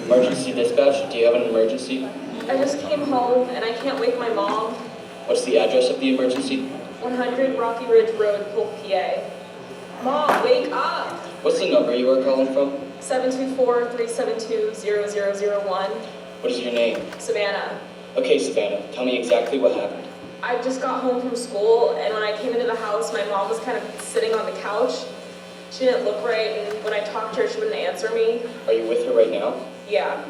Emergency dispatch, do you have an emergency? I just came home and I can't wake my mom. What's the address of the emergency? 100 Rocky Ridge Road, Polk, PA. Mom, wake up! What's the number you are calling from? 724-372-0001. What is your name? Savannah. Okay, Savannah, tell me exactly what happened. I just got home from school, and when I came into the house, my mom was kind of sitting on the couch. She didn't look right, and when I talked to her, she wouldn't answer me. Are you with her right now? Yeah.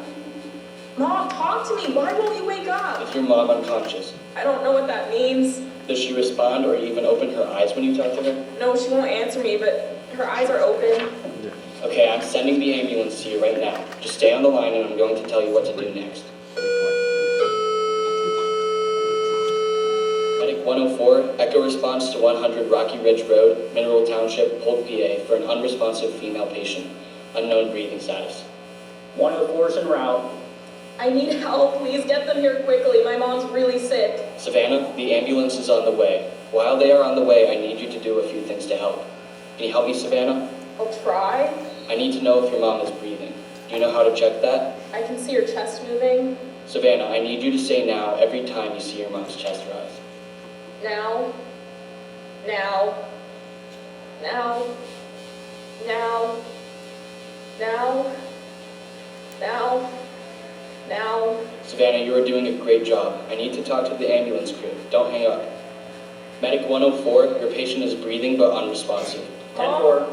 Mom, talk to me. Why won't you wake up? Is your mom unconscious? I don't know what that means. Does she respond or even open her eyes when you talk to her? No, she won't answer me, but her eyes are open. Okay, I'm sending the ambulance to you right now. Just stay on the line and I'm going to tell you what to do next. Medic 104, echo response to 100 Rocky Ridge Road, Mineral Township, Polk, PA, for an unresponsive female patient. Unknown breathing status. 104 is en route. I need help. Please get them here quickly. My mom's really sick. Savannah, the ambulance is on the way. While they are on the way, I need you to do a few things to help. Can you help me, Savannah? I'll try. I need to know if your mom is breathing. Do you know how to check that? I can see her chest moving. Savannah, I need you to say now every time you see your mom's chest rise. Now. Now. Now. Now. Now. Now. Now. Savannah, you are doing a great job. I need to talk to the ambulance crew. Don't hang up. Medic 104, your patient is breathing but unresponsive. 10-4.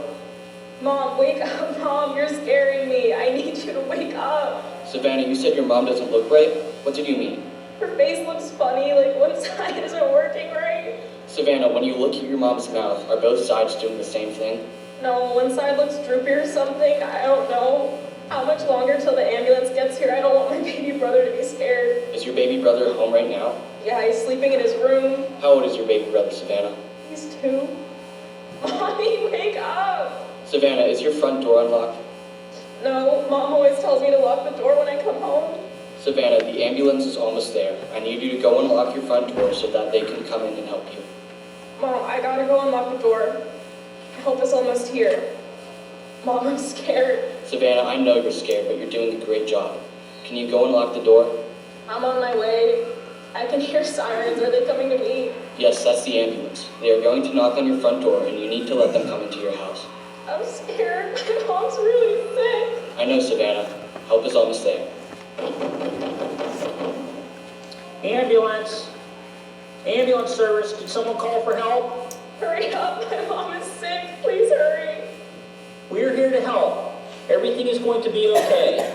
Mom, wake up, Mom. You're scaring me. I need you to wake up. Savannah, you said your mom doesn't look right? What did you mean? Her face looks funny, like one side isn't working right. Savannah, when you look at your mom's mouth, are both sides doing the same thing? No, one side looks droopy or something. I don't know. How much longer till the ambulance gets here? I don't want my baby brother to be scared. Is your baby brother home right now? Yeah, he's sleeping in his room. How old is your baby brother, Savannah? He's 2. Mommy, wake up! Savannah, is your front door unlocked? No, Mom always tells me to lock the door when I come home. Savannah, the ambulance is almost there. I need you to go and lock your front door so that they can come in and help you. Mom, I gotta go unlock the door. Help is almost here. Mom, I'm scared. Savannah, I know you're scared, but you're doing a great job. Can you go and lock the door? I'm on my way. I can hear sirens. Are they coming to me? Yes, that's the ambulance. They are going to knock on your front door, and you need to let them come into your house. I'm scared. My mom's really sick. I know, Savannah. Help is almost there. Ambulance. Ambulance service. Did someone call for help? Hurry up. My mom is sick. Please hurry. We're here to help. Everything is going to be okay.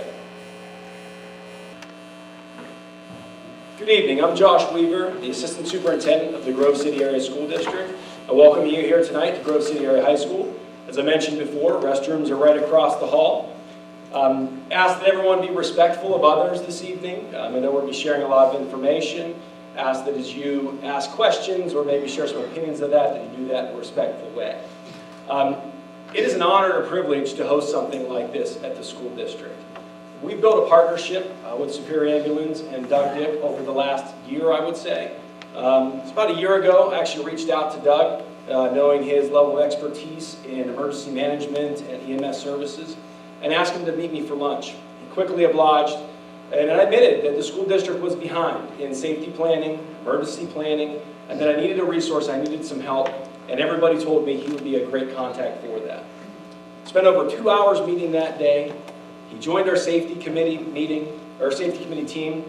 Good evening, I'm Josh Weaver, the Assistant Superintendent of the Grove City Area School District. I welcome you here tonight to Grove City Area High School. As I mentioned before, restrooms are right across the hall. Ask that everyone be respectful of others this evening. I know we'll be sharing a lot of information. Ask that as you ask questions or maybe share some opinions of that you do that in a respectful way. It is an honor and a privilege to host something like this at the school district. We've built a partnership with Superior Ambulance and Doug Dick over the last year, I would say. It's about a year ago, I actually reached out to Doug, knowing his level of expertise in emergency management and EMS services, and asked him to meet me for lunch. He quickly obliged, and I admitted that the school district was behind in safety planning, emergency planning, and that I needed a resource, I needed some help, and everybody told me he would be a great contact for that. Spent over 2 hours meeting that day. He joined our safety committee meeting, our safety committee team,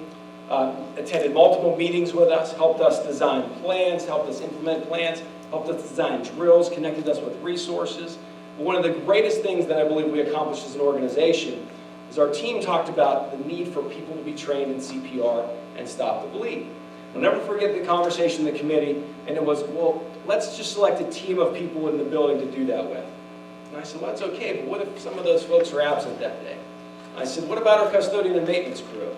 attended multiple meetings with us, helped us design plans, helped us implement plans, helped us design drills, connected us with resources. But one of the greatest things that I believe we accomplished as an organization is our team talked about the need for people to be trained in CPR and stop the bleed. I'll never forget the conversation in the committee, and it was, well, let's just select a team of people in the building to do that with. And I said, well, that's okay, but what if some of those folks are absent that day? I said, what about our custodian and maintenance crew?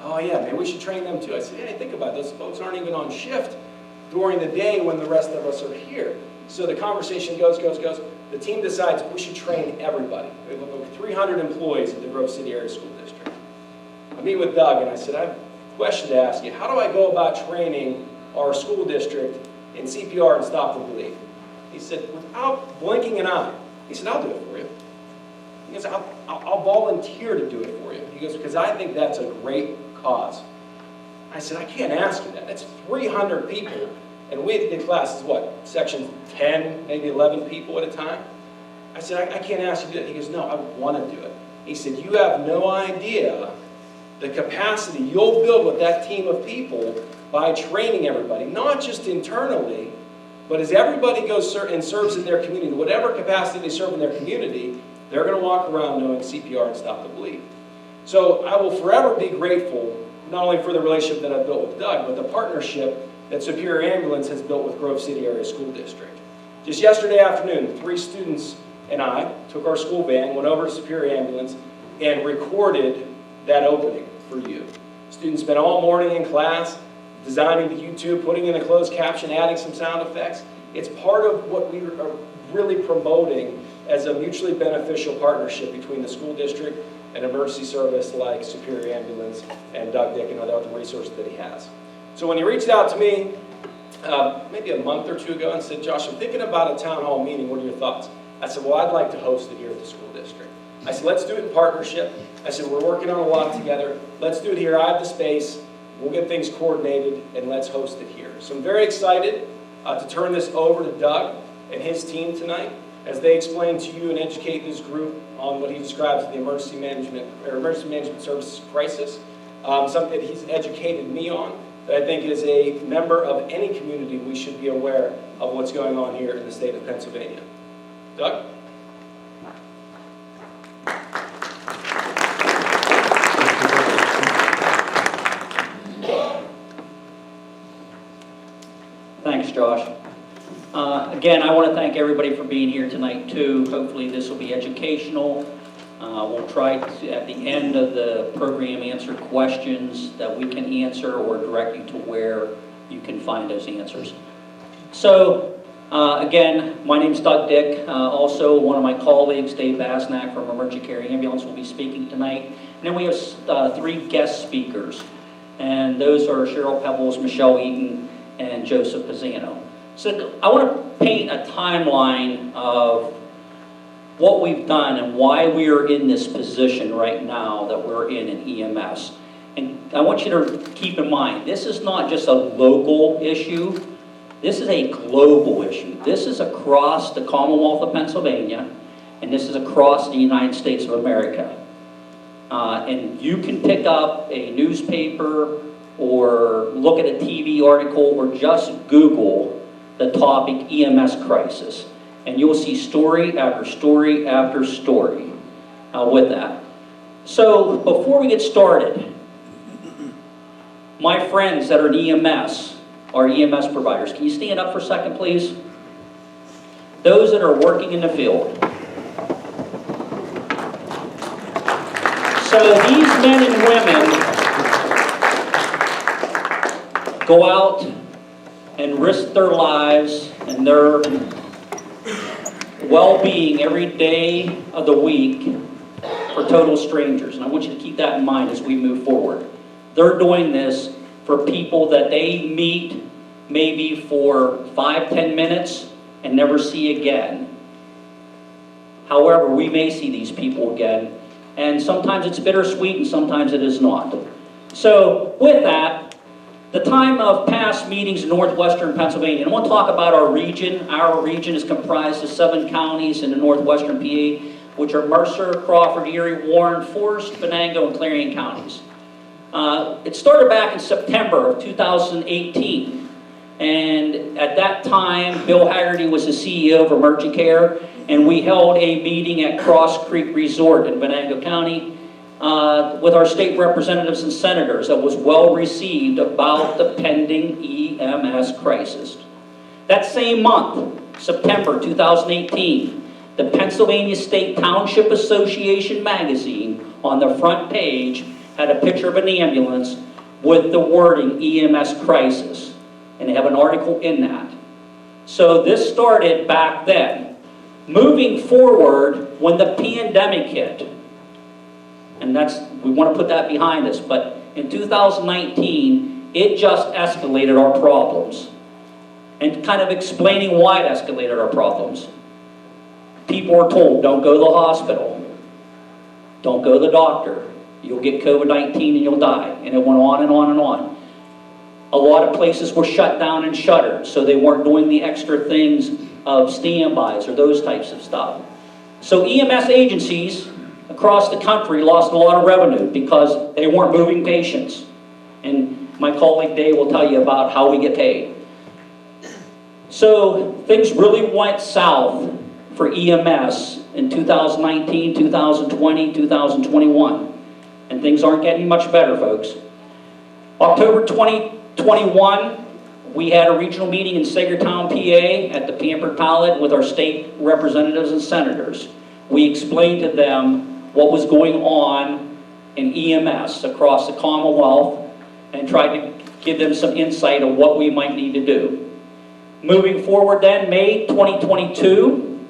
Oh yeah, maybe we should train them too. I said, hey, think about it. Those folks aren't even on shift during the day when the rest of us are here. So the conversation goes. The team decides we should train everybody. We have over 300 employees at the Grove City Area School District. I meet with Doug and I said, I have a question to ask you. How do I go about training our school district in CPR and stop the bleed? He said, without blinking an eye, he said, I'll do it for you. He goes, I'll volunteer to do it for you. He goes, because I think that's a great cause. I said, I can't ask you that. That's 300 people. And we did classes, what, section 10, maybe 11 people at a time? I said, I can't ask you to do it. He goes, no, I want to do it. He said, you have no idea the capacity you'll build with that team of people by training everybody, not just internally, but as everybody goes and serves in their community, whatever capacity they serve in their community, they're going to walk around knowing CPR and stop the bleed. So I will forever be grateful, not only for the relationship that I've built with Doug, but the partnership that Superior Ambulance has built with Grove City Area School District. Just yesterday afternoon, 3 students and I took our school van, went over to Superior Ambulance, and recorded that opening for you. Students spent all morning in class designing the YouTube, putting in a closed caption, adding some sound effects. It's part of what we are really promoting as a mutually beneficial partnership between the school district and emergency service like Superior Ambulance and Doug Dick and other resources that he has. So when he reached out to me maybe a month or 2 ago and said, Josh, I'm thinking about a town hall meeting, what are your thoughts? I said, well, I'd like to host it here at the school district. I said, let's do it in partnership. I said, we're working on a lot together. Let's do it here. I have the space. We'll get things coordinated, and let's host it here. So I'm very excited to turn this over to Doug and his team tonight as they explain to you and educate this group on what he describes as the emergency management services crisis. Something that he's educated me on that I think as a member of any community we should be aware of what's going on here in the state of Pennsylvania. Doug? Thanks, Josh. Again, I want to thank everybody for being here tonight, too. Hopefully this will be educational. We'll try to, at the end of the program, answer questions that we can answer or direct you to where you can find those answers. So, again, my name's Doug Dick. Also, one of my colleagues, Dave Basnack from Emergency Care Ambulance, will be speaking tonight. And then we have 3 guest speakers. And those are Cheryl Pebbles, Michelle Eaton, and Joseph Pizzano. So I want to paint a timeline of what we've done and why we are in this position right now that we're in EMS. And I want you to keep in mind, this is not just a local issue. This is a global issue. This is across the Commonwealth of Pennsylvania, and this is across the United States of America. And you can pick up a newspaper or look at a TV article or just Google the topic EMS crisis. And you'll see story after story after story with that. So before we get started, my friends that are in EMS, are EMS providers, can you stand up for a second, please? Those that are working in the field. So these men and women go out and risk their lives and their well-being every day of the week for total strangers. And I want you to keep that in mind as we move forward. They're doing this for people that they meet maybe for 5-10 minutes and never see again. However, we may see these people again, and sometimes it's bittersweet and sometimes it is not. So with that, the time of past meetings in northwestern Pennsylvania, and I want to talk about our region. Our region is comprised of 7 counties in the northwestern PA, which are Mercer, Crawford, Erie, Warren, Forest, Venango, and Clarion counties. It started back in September of 2018, and at that time, Bill Haggerty was the CEO of Emergency Care, and we held a meeting at Cross Creek Resort in Venango County with our state representatives and senators that was well received about the pending EMS crisis. That same month, September 2018, the Pennsylvania State Township Association magazine on the front page had a picture of an ambulance with the wording EMS crisis, and they have an article in that. So this started back then. Moving forward, when the pandemic hit, and we want to put that behind us, but in 2019, it just escalated our problems. and kind of explaining why it escalated our problems. People are told, don't go to the hospital, don't go to the doctor, you'll get COVID-19 and you'll die. And it went on and on and on. A lot of places were shut down and shuttered, so they weren't doing the extra things of standbys or those types of stuff. So EMS agencies across the country lost a lot of revenue because they weren't moving patients. And my colleague Dave will tell you about how we get paid. So things really went south for EMS in 2019, 2020, 2021. And things aren't getting much better, folks. October 2021, we had a regional meeting in Sagertown, PA at the Pampered Pallet with our state representatives and senators. We explained to them what was going on in EMS across the Commonwealth and tried to give them some insight of what we might need to do. Moving forward then, May 2022,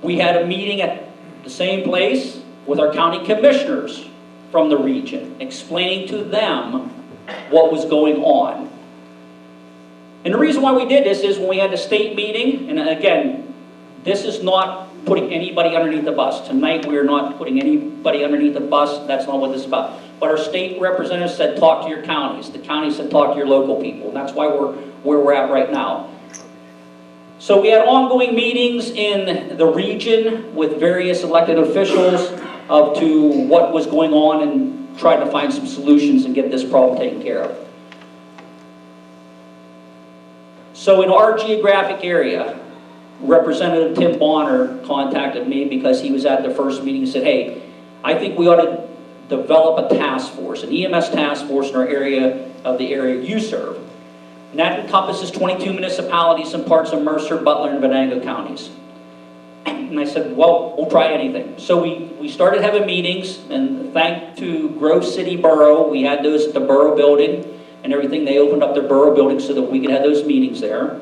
we had a meeting at the same place with our county commissioners from the region, explaining to them what was going on. And the reason why we did this is when we had the state meeting, and again, this is not putting anybody underneath the bus. Tonight we are not putting anybody underneath the bus. That's not what this is about. But our state representatives said talk to your counties. The counties said talk to your local people. And that's why we're where we're at right now. So we had ongoing meetings in the region with various elected officials to what was going on and trying to find some solutions and get this problem taken care of. So in our geographic area, Representative Tim Bonner contacted me because he was at the first meeting and said, hey, I think we ought to develop a task force, an EMS task force in our area of the area you serve. And that encompasses 22 municipalities and parts of Mercer, Butler, and Venango counties. And I said, well, we'll try anything. So we started having meetings, and thanks to Grove City Borough, we had those at the Borough building and everything. They opened up their Borough building so that we could have those meetings there.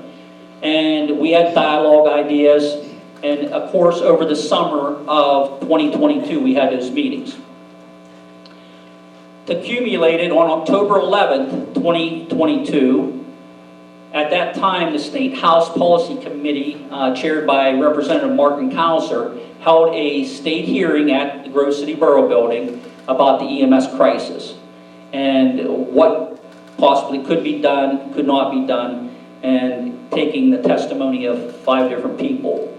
And we had dialogue ideas, and of course, over the summer of 2022, we had those meetings. Accumulated on October 11th, 2022, at that time, the State House Policy Committee, chaired by Representative Martin Kauser, held a state hearing at the Grove City Borough building about the EMS crisis and what possibly could be done, could not be done, and taking the testimony of 5 different people.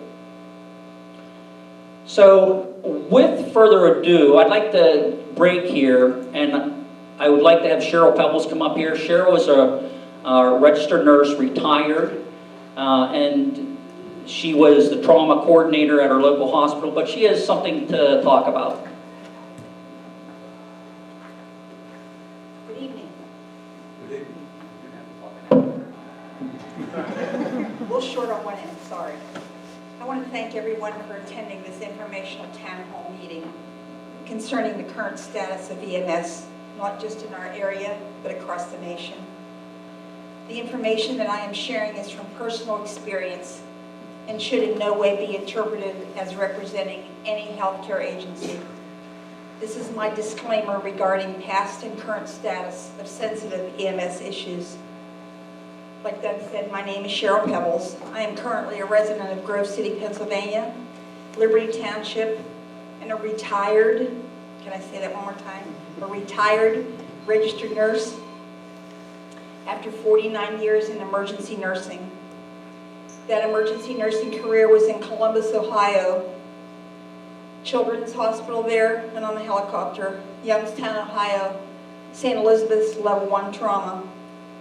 So, with further ado, I'd like to break here, and I would like to have Cheryl Pebbles come up here. Cheryl is a registered nurse, retired, and she was the trauma coordinator at her local hospital, but she has something to talk about. Good evening. Good evening. A little short on one end, sorry. I want to thank everyone for attending this informational town hall meeting concerning the current status of EMS, not just in our area, but across the nation. The information that I am sharing is from personal experience and should in no way be interpreted as representing any healthcare agency. This is my disclaimer regarding past and current status of sensitive EMS issues. Like Doug said, my name is Cheryl Pebbles. I am currently a resident of Grove City, Pennsylvania, Liberty Township, and a retired, can I say that one more time? A retired registered nurse after 49 years in emergency nursing. That emergency nursing career was in Columbus, Ohio, Children's Hospital there, and on the helicopter, Youngstown, Ohio, St. Elizabeth's Level 1 Trauma,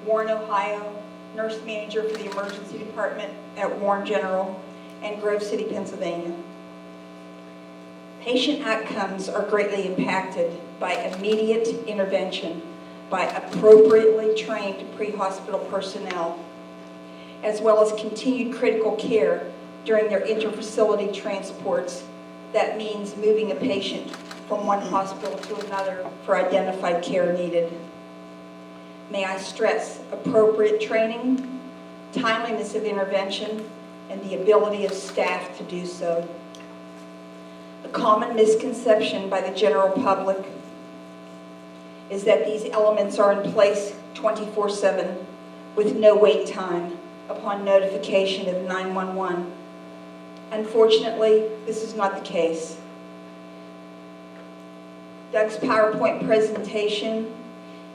Warren, Ohio, nurse manager for the emergency department at Warren General, and Grove City, Pennsylvania. Patient outcomes are greatly impacted by immediate intervention by appropriately trained pre-hospital personnel, as well as continued critical care during their interfacility transports. That means moving a patient from one hospital to another for identified care needed. May I stress appropriate training, timeliness of intervention, and the ability of staff to do so. A common misconception by the general public is that these elements are in place 24/7, with no wait time upon notification of 911. Unfortunately, this is not the case. Doug's PowerPoint presentation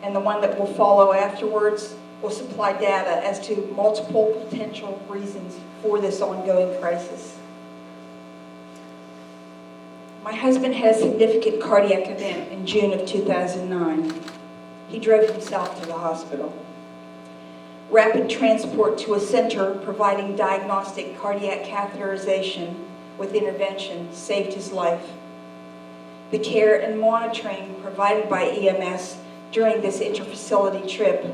and the one that will follow afterwards will supply data as to multiple potential reasons for this ongoing crisis. My husband had a significant cardiac event in June of 2009. He drove himself to the hospital. Rapid transport to a center providing diagnostic cardiac catheterization with intervention saved his life. The care and monitoring provided by EMS during this interfacility trip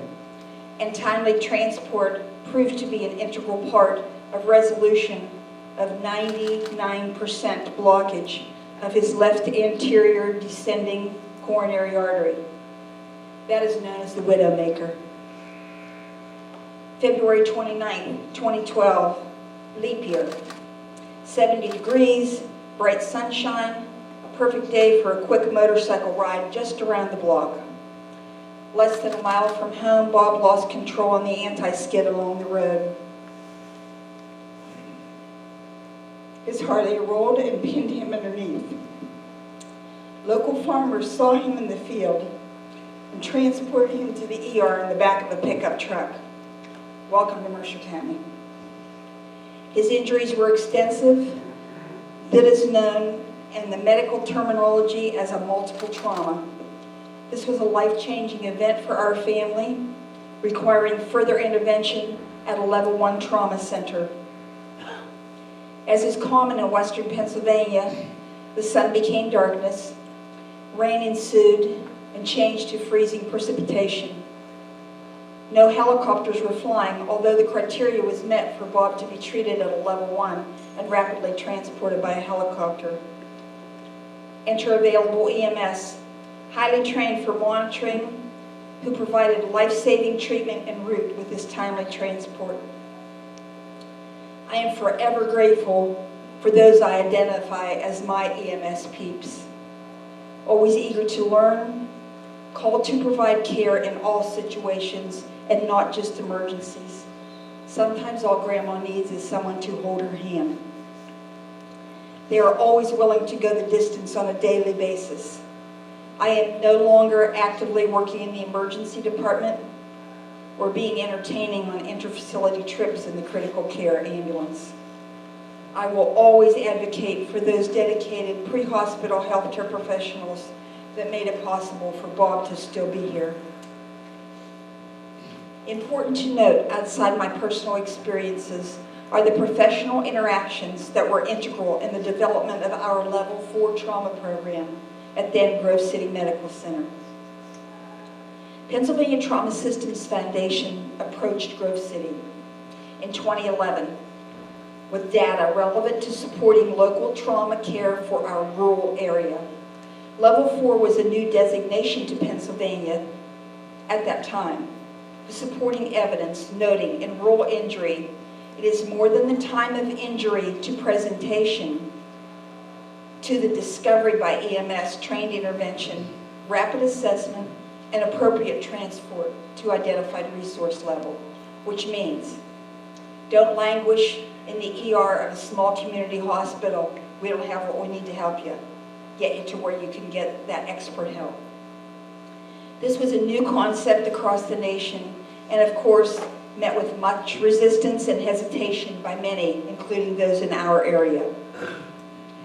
and timely transport proved to be an integral part of resolution of 99% blockage of his left anterior descending coronary artery. That is known as the Widowmaker. February 29, 2012, leap year. 70 degrees, bright sunshine, a perfect day for a quick motorcycle ride just around the block. Less than a mile from home, Bob lost control on the anti-skid along the road. His Harley rolled and pinned him underneath. Local farmers saw him in the field and transported him to the ER in the back of a pickup truck. Welcome to Mercer County. His injuries were extensive, that is known in the medical terminology as a multiple trauma. This was a life-changing event for our family, requiring further intervention at a level 1 trauma center. As is common in western Pennsylvania, the sun became darkness, rain ensued, and changed to freezing precipitation. No helicopters were flying, although the criteria was met for Bob to be treated at a level 1 and rapidly transported by a helicopter. Enter available EMS, highly trained for monitoring, who provided life-saving treatment en route with this timely transport. I am forever grateful for those I identify as my EMS peeps. Always eager to learn, called to provide care in all situations and not just emergencies. Sometimes all Grandma needs is someone to hold her hand. They are always willing to go the distance on a daily basis. I am no longer actively working in the emergency department or being entertaining on interfacility trips in the critical care ambulance. I will always advocate for those dedicated pre-hospital healthcare professionals that made it possible for Bob to still be here. Important to note, outside my personal experiences, are the professional interactions that were integral in the development of our Level 4 trauma program at then Grove City Medical Center. Pennsylvania Trauma Systems Foundation approached Grove City in 2011 with data relevant to supporting local trauma care for our rural area. Level 4 was a new designation to Pennsylvania at that time. The supporting evidence noting in rural injury, it is more than the time of injury to presentation to the discovery by EMS, trained intervention, rapid assessment, and appropriate transport to identified resource level, which means don't languish in the ER of a small community hospital. We don't have what we need to help you. Get you to where you can get that expert help. This was a new concept across the nation and of course met with much resistance and hesitation by many, including those in our area.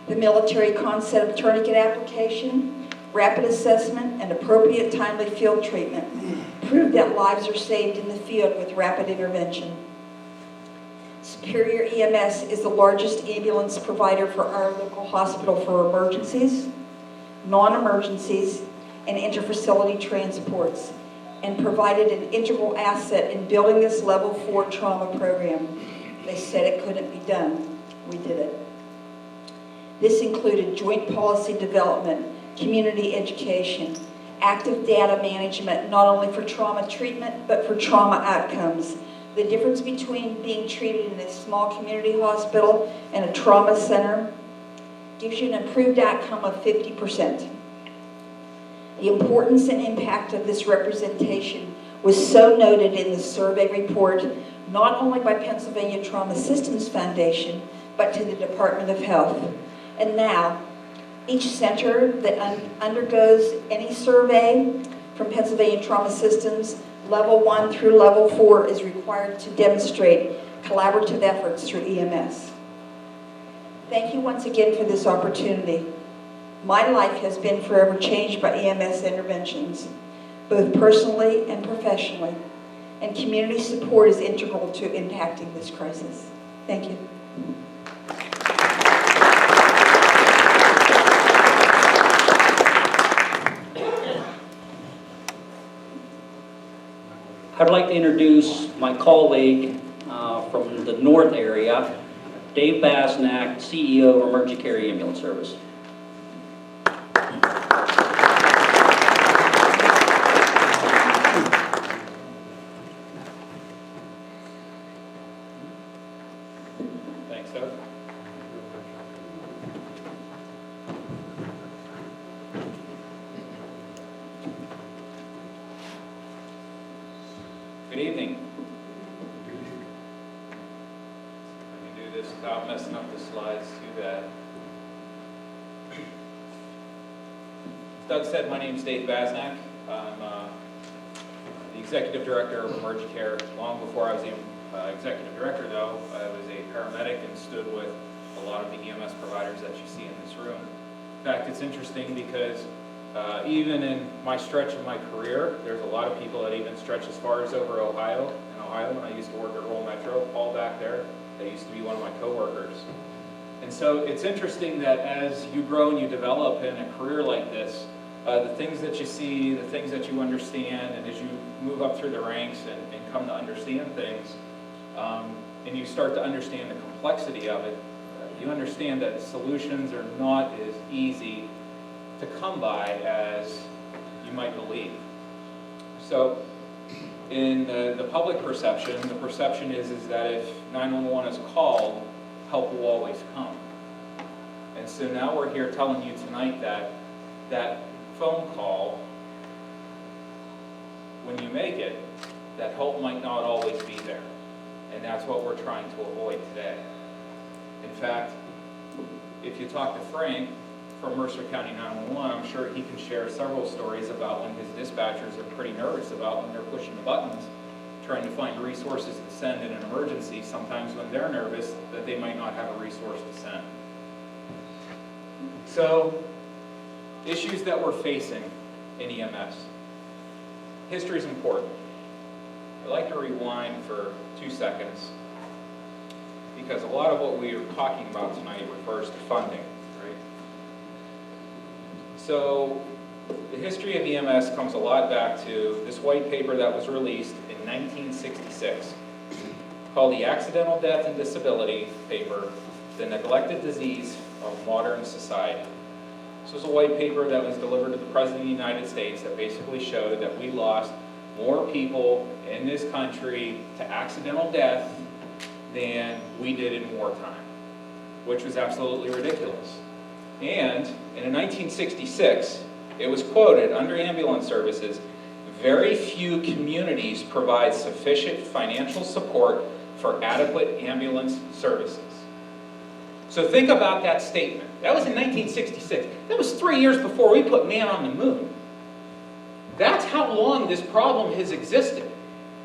The military concept of tourniquet application, rapid assessment, and appropriate timely field treatment proved that lives are saved in the field with rapid intervention. Superior EMS is the largest ambulance provider for our local hospital for emergencies, non-emergencies, and interfacility transports, and provided an integral asset in building this Level 4 trauma program. They said it couldn't be done. We did it. This included joint policy development, community education, active data management, not only for trauma treatment, but for trauma outcomes. The difference between being treated in a small community hospital and a trauma center gives you an improved outcome of 50%. The importance and impact of this representation was so noted in the survey report, not only by Pennsylvania Trauma Systems Foundation, but to the Department of Health. And now, each center that undergoes any survey from Pennsylvania Trauma Systems, level 1 through level 4, is required to demonstrate collaborative efforts through EMS. Thank you once again for this opportunity. My life has been forever changed by EMS interventions, both personally and professionally, and community support is integral to impacting this crisis. Thank you. I'd like to introduce my colleague from the north area, Dave Basnack, CEO of Emergency Care Ambulance Service. Thanks, Doug. Good evening. Let me do this without messing up the slides too bad. As Doug said, my name is Dave Basnack. I'm the Executive Director of Emergency Care. Long before I was the Executive Director, though, I was a paramedic and stood with a lot of the EMS providers that you see in this room. In fact, it's interesting because even in my stretch of my career, there's a lot of people that even stretch as far as over Ohio. In Ohio, when I used to work at Rural Metro, Paul back there, that used to be one of my coworkers. And so it's interesting that as you grow and you develop in a career like this, the things that you see, the things that you understand, and as you move up through the ranks and come to understand things, and you start to understand the complexity of it, you understand that solutions are not as easy to come by as you might believe. So in the public perception, the perception is that if 911 is called, help will always come. And so now we're here telling you tonight that that phone call, when you make it, that help might not always be there. And that's what we're trying to avoid today. In fact, if you talk to Frank from Mercer County 911, I'm sure he can share several stories about when his dispatchers are pretty nervous about when they're pushing the buttons, trying to find resources to send in an emergency, sometimes when they're nervous that they might not have a resource to send. So, issues that we're facing in EMS. History is important. I'd like to rewind for 2 seconds because a lot of what we are talking about tonight refers to funding, right? So the history of EMS comes a lot back to this white paper that was released in 1966 called the Accidental Death and Disability Paper, The Neglected Disease of Modern Society. This was a white paper that was delivered to the President of the United States that basically showed that we lost more people in this country to accidental death than we did in wartime, which was absolutely ridiculous. And in 1966, it was quoted under ambulance services, very few communities provide sufficient financial support for adequate ambulance services. So think about that statement. That was in 1966. That was 3 years before we put man on the moon. That's how long this problem has existed.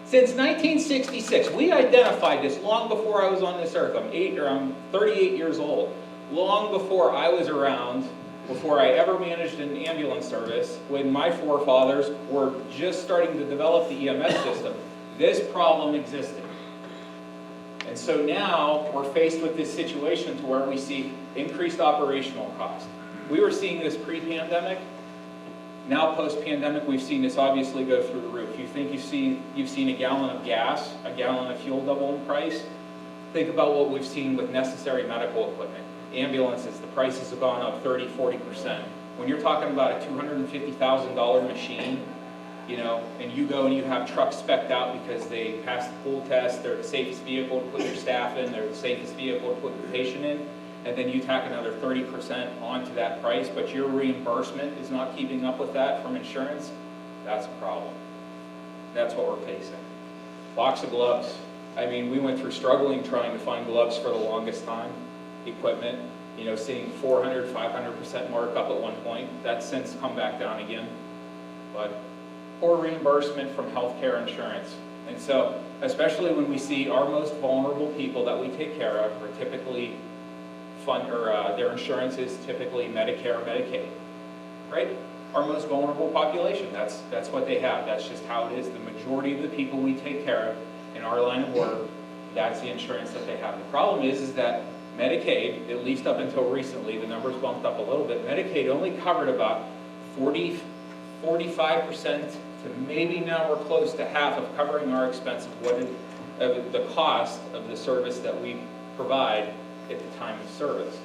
Since 1966, we identified this long before I was on this earth. I'm 38 years old. Long before I was around, before I ever managed an ambulance service, when my forefathers were just starting to develop the EMS system, this problem existed. And so now we're faced with this situation to where we see increased operational cost. We were seeing this pre-pandemic. Now post-pandemic, we've seen this obviously go through the roof. You think you've seen a gallon of gas, a gallon of fuel double in price? Think about what we've seen with necessary medical equipment. Ambulances, the prices have gone up 30, 40%. When you're talking about a $250,000 machine, you know, and you go and you have trucks spec'd out because they passed the pool test, they're the safest vehicle to put your staff in, they're the safest vehicle to put the patient in, and then you tack another 30% onto that price, but your reimbursement is not keeping up with that from insurance, that's a problem. That's what we're facing. Box of gloves. I mean, we went through struggling trying to find gloves for the longest time. Equipment, you know, seeing 400, 500% markup at one point. That's since come back down again. But poor reimbursement from healthcare insurance. And so, especially when we see our most vulnerable people that we take care of are typically their insurance is typically Medicare or Medicaid, right? Our most vulnerable population, that's what they have. That's just how it is. The majority of the people we take care of in our line of work, that's the insurance that they have. The problem is that Medicaid, at least up until recently, the numbers bumped up a little bit, Medicaid only covered about 45% to maybe now we're close to half of covering our expense of the cost of the service that we provide at the time of service.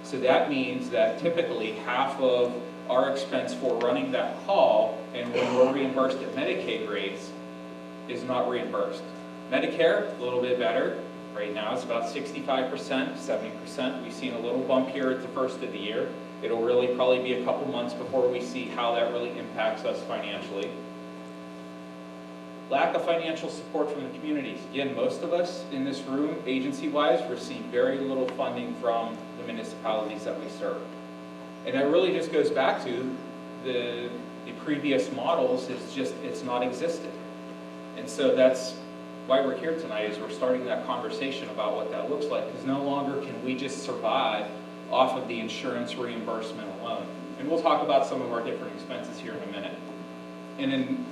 So that means that typically half of our expense for running that call and when we're reimbursed at Medicaid rates is not reimbursed. Medicare, a little bit better. Right now it's about 65%, 70%. We've seen a little bump here at the first of the year. It'll really probably be a couple months before we see how that really impacts us financially. Lack of financial support from the communities. Again, most of us in this room, agency-wise, receive very little funding from the municipalities that we serve. And that really just goes back to the previous models, it's not existed. And so that's why we're here tonight, is we're starting that conversation about what that looks like, because no longer can we just survive off of the insurance reimbursement alone. And we'll talk about some of our different expenses here in a minute. And then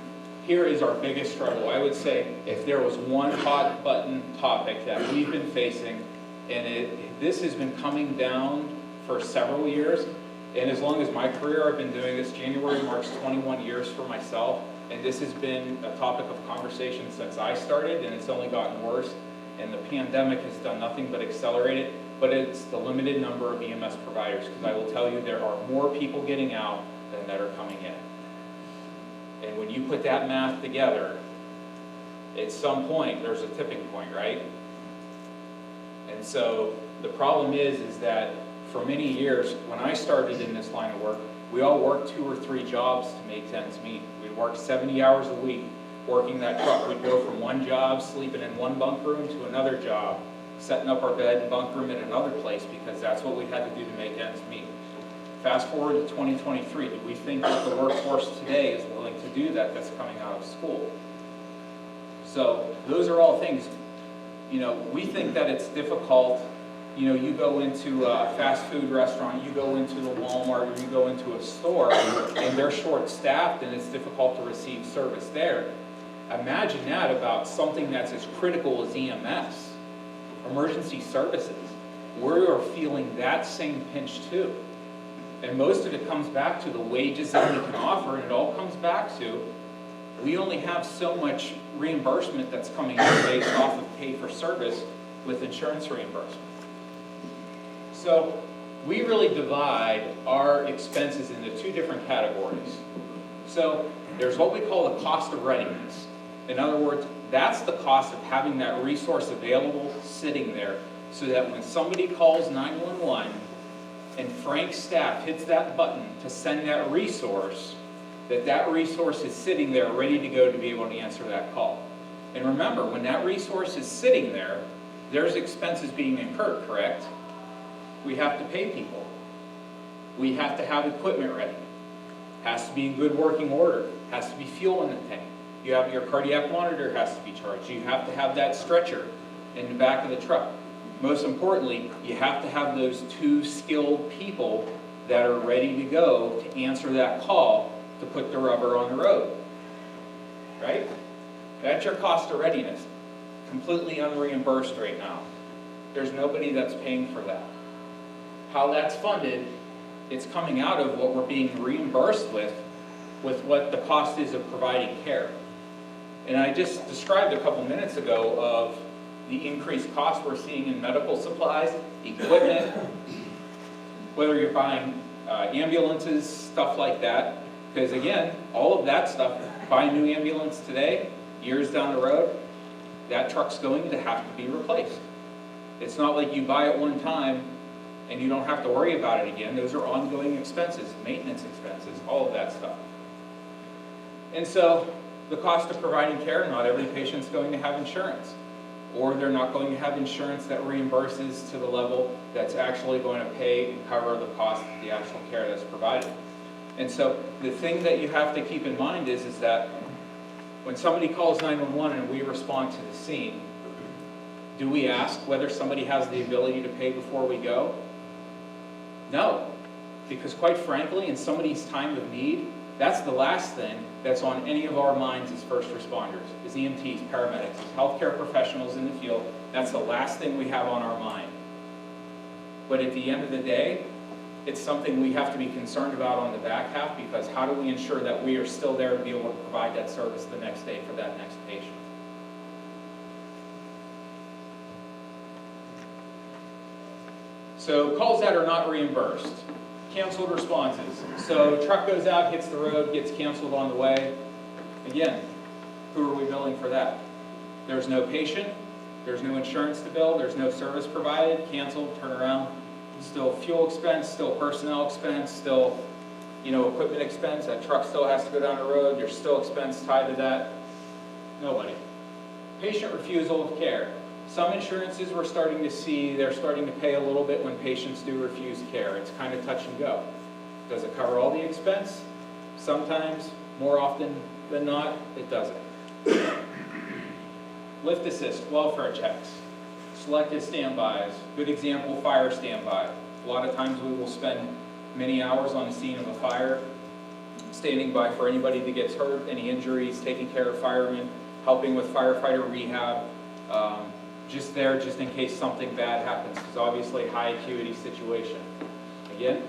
here is our biggest struggle. I would say if there was one hot button topic that we've been facing, and this has been coming down for several years, and as long as my career, I've been doing this, January marks 21 years for myself, and this has been a topic of conversation since I started, and it's only gotten worse, and the pandemic has done nothing but accelerate it, but it's the limited number of EMS providers, because I will tell you there are more people getting out than that are coming in. And when you put that math together, at some point, there's a tipping point, right? And so the problem is that for many years, when I started in this line of work, we all worked 2 or 3 jobs to make ends meet. We'd work 70 hours a week working that truck. We'd go from one job, sleeping in one bunk room, to another job, setting up our bed and bunk room in another place, because that's what we had to do to make ends meet. Fast forward to 2023, do we think that the workforce today is willing to do that that's coming out of school? So those are all things, you know, we think that it's difficult. You know, you go into a fast food restaurant, you go into the Walmart, or you go into a store, and they're short-staffed, and it's difficult to receive service there. Imagine that about something that's as critical as EMS, emergency services. We're feeling that same pinch too. And most of it comes back to the wages that we can offer, and it all comes back to we only have so much reimbursement that's coming in based off of pay for service with insurance reimbursement. So we really divide our expenses into 2 different categories. So there's what we call the cost of readiness. In other words, that's the cost of having that resource available sitting there so that when somebody calls 911 and Frank's staff hits that button to send that resource, that resource is sitting there ready to go to be able to answer that call. And remember, when that resource is sitting there, there's expenses being incurred, correct? We have to pay people. We have to have equipment ready. Has to be in good working order. Has to be fuel in the tank. You have your cardiac monitor has to be charged. You have to have that stretcher in the back of the truck. Most importantly, you have to have those 2 skilled people that are ready to go to answer that call to put the rubber on the road, right? That's your cost of readiness. Completely unreimbursed right now. There's nobody that's paying for that. How that's funded, it's coming out of what we're being reimbursed with what the cost is of providing care. And I just described a couple minutes ago of the increased cost we're seeing in medical supplies, equipment, whether you're buying ambulances, stuff like that. Because again, all of that stuff, buy a new ambulance today, years down the road, that truck's going to have to be replaced. It's not like you buy it one time and you don't have to worry about it again. Those are ongoing expenses, maintenance expenses, all of that stuff. And so the cost of providing care. Not every patient's going to have insurance, or they're not going to have insurance that reimburses to the level that's actually going to pay and cover the cost of the actual care that's provided. And so the thing that you have to keep in mind is that when somebody calls 911 and we respond to the scene, do we ask whether somebody has the ability to pay before we go? No, because quite frankly, in somebody's time of need, that's the last thing that's on any of our minds as first responders, as EMTs, paramedics, as healthcare professionals in the field. That's the last thing we have on our mind. But at the end of the day, it's something we have to be concerned about on the back half, because how do we ensure that we are still there to be able to provide that service the next day for that next patient? So calls that are not reimbursed. Canceled responses. So truck goes out, hits the road, gets canceled on the way. Again, who are we billing for that? There's no patient, there's no insurance to bill, there's no service provided, canceled, turn around. Still fuel expense, still personnel expense, still, equipment expense. That truck still has to go down the road. There's still expense tied to that. Nobody. Patient refusal of care. Some insurances we're starting to see, they're starting to pay a little bit when patients do refuse care. It's kind of touch and go. Does it cover all the expense? Sometimes, more often than not, it doesn't. Lift assist, welfare checks, selected standbys. Good example, fire standby. A lot of times we will spend many hours on the scene of a fire, standing by for anybody that gets hurt, any injuries, taking care of firemen, helping with firefighter rehab, just there just in case something bad happens, because obviously high acuity situation. Again,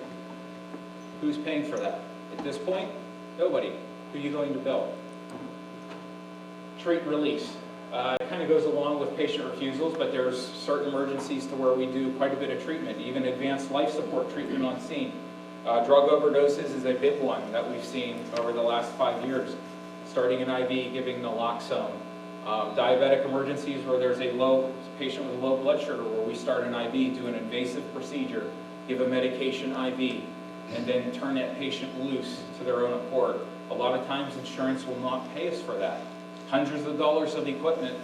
who's paying for that? At this point, nobody. Who are you going to bill? Treat and release. It kind of goes along with patient refusals, but there's certain emergencies to where we do quite a bit of treatment, even advanced life support treatment on scene. Drug overdoses is a big one that we've seen over the last 5 years, starting an IV, giving naloxone. Diabetic emergencies where there's a patient with a low blood sugar, where we start an IV, do an invasive procedure, give a medication IV, and then turn that patient loose to their own accord. A lot of times insurance will not pay us for that. Hundreds of dollars of equipment,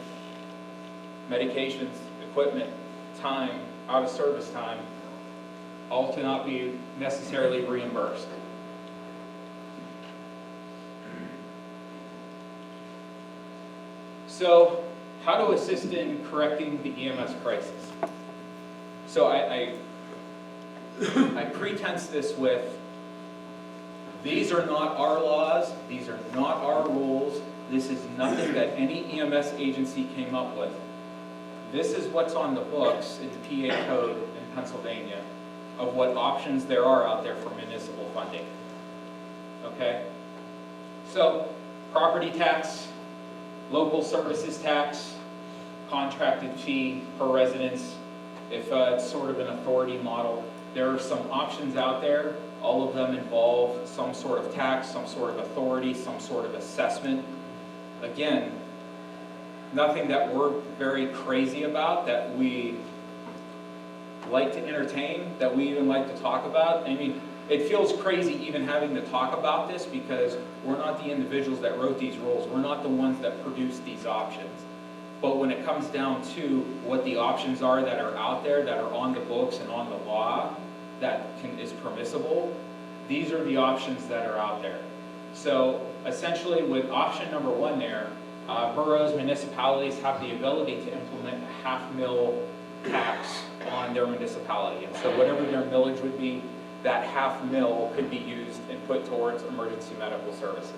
medications, equipment, time, out of service time, all to not be necessarily reimbursed. So, how to assist in correcting the EMS crisis? So I pretense this with, these are not our laws, these are not our rules, this is nothing that any EMS agency came up with. This is what's on the books in the PA code in Pennsylvania of what options there are out there for municipal funding. Okay? So, property tax, local services tax, contracted fee per residence, if it's sort of an authority model. There are some options out there. All of them involve some sort of tax, some sort of authority, some sort of assessment. Again, nothing that we're very crazy about, that we like to entertain, that we even like to talk about. I mean, it feels crazy even having to talk about this, because we're not the individuals that wrote these rules. We're not the ones that produced these options. But when it comes down to what the options are that are out there, that are on the books and on the law, that is permissible, these are the options that are out there. So essentially with option number one there, boroughs, municipalities have the ability to implement a half-mil tax on their municipality. And so whatever their millage would be, that half-mil could be used and put towards emergency medical services.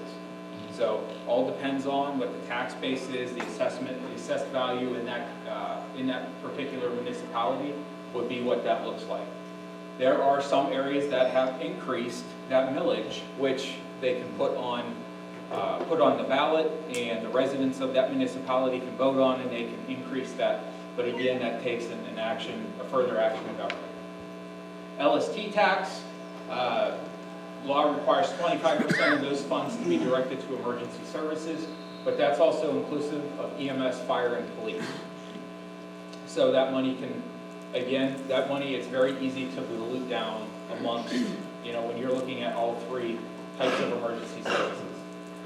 So all depends on what the tax base is, the assessment, the assessed value in that particular municipality would be what that looks like. There are some areas that have increased that millage, which they can put on the ballot, and the residents of that municipality can vote on, and they can increase that. But again, that takes an action, a further action of government. LST tax, law requires 25% of those funds to be directed to emergency services, but that's also inclusive of EMS, fire, and police. So that money can, again, that money, it's very easy to dilute down amongst, when you're looking at all three types of emergency services.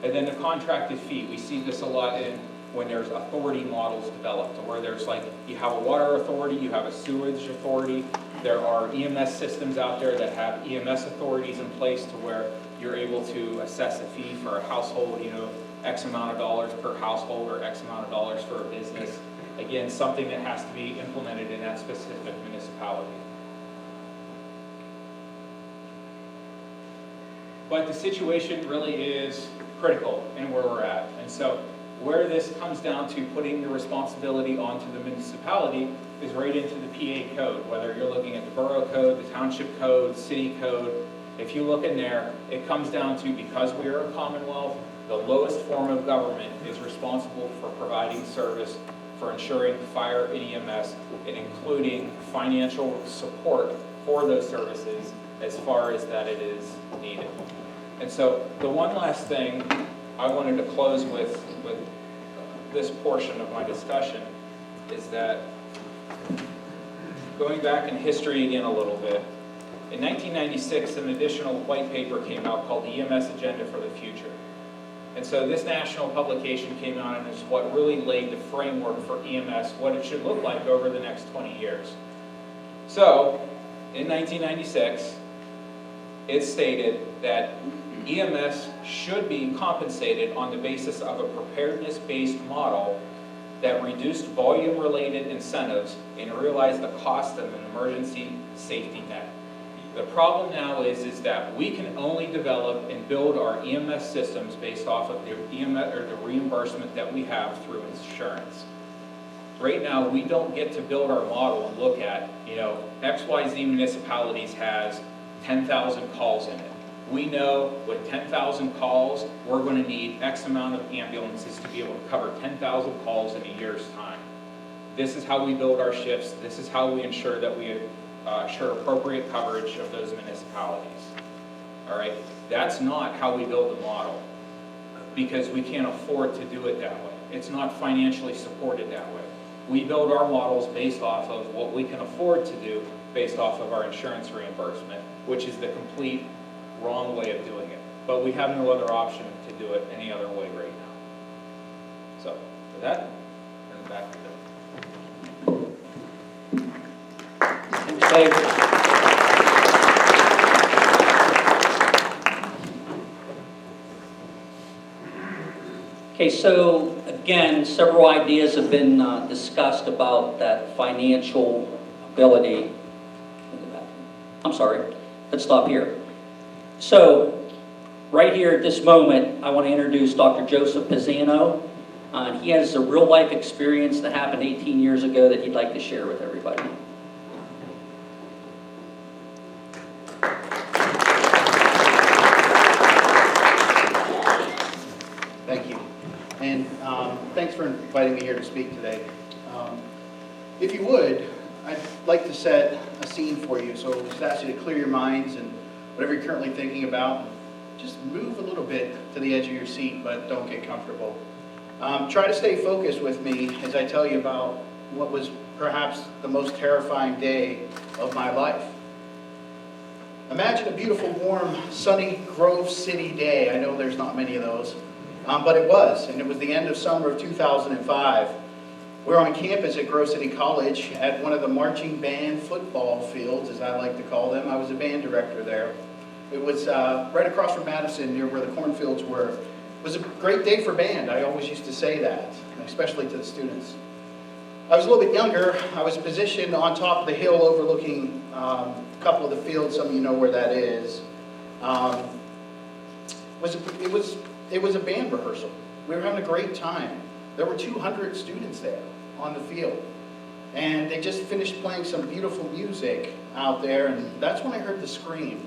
And then the contracted fee, we see this a lot in when there's authority models developed, where there's like, you have a water authority, you have a sewage authority, there are EMS systems out there that have EMS authorities in place to where you're able to assess a fee for a household, X amount of dollars per household or X amount of dollars for a business. Again, something that has to be implemented in that specific municipality. But the situation really is critical in where we're at. And so where this comes down to putting the responsibility onto the municipality is right into the PA code, whether you're looking at the borough code, the township code, city code. If you look in there, it comes down to, because we are a commonwealth, the lowest form of government is responsible for providing service, for ensuring fire and EMS, and including financial support for those services as far as that it is needed. And so the one last thing I wanted to close with this portion of my discussion is that, going back in history again a little bit, in 1996 an additional white paper came out called the EMS Agenda for the Future. And so this national publication came out and is what really laid the framework for EMS, what it should look like over the next 20 years. So, in 1996, it stated that EMS should be compensated on the basis of a preparedness-based model that reduced volume-related incentives and realized the cost of an emergency safety net. The problem now is that we can only develop and build our EMS systems based off of the EMS or the reimbursement that we have through insurance. Right now, we don't get to build our model and look at, XYZ municipalities has 10,000 calls in it. We know with 10,000 calls, we're going to need X amount of ambulances to be able to cover 10,000 calls in a year's time. This is how we build our shifts. This is how we ensure that we assure appropriate coverage of those municipalities. All right? That's not how we build the model, because we can't afford to do it that way. It's not financially supported that way. We build our models based off of what we can afford to do based off of our insurance reimbursement, which is the complete wrong way of doing it. But we have no other option to do it any other way right now. So, for that, turn it back to Bill. Thanks, Dave. Okay, so again, several ideas have been discussed about that financial ability. I'm sorry, let's stop here. So, right here at this moment, I want to introduce Dr. Joseph Pizzano. He has a real life experience that happened 18 years ago that he'd like to share with everybody. Thank you. And thanks for inviting me here to speak today. If you would, I'd like to set a scene for you. So I'll just ask you to clear your minds and whatever you're currently thinking about, just move a little bit to the edge of your seat, but don't get comfortable. Try to stay focused with me as I tell you about what was perhaps the most terrifying day of my life. Imagine a beautiful, warm, sunny Grove City day. I know there's not many of those, but it was, and it was the end of summer of 2005. We're on campus at Grove City College at one of the marching band football fields, as I like to call them. I was a band director there. It was right across from Madison, near where the cornfields were. It was a great day for band. I always used to say that, especially to the students. I was a little bit younger. I was positioned on top of the hill overlooking a couple of the fields. Some of you know where that is. It was a band rehearsal. We were having a great time. There were 200 students there on the field. And they just finished playing some beautiful music out there, and that's when I heard the scream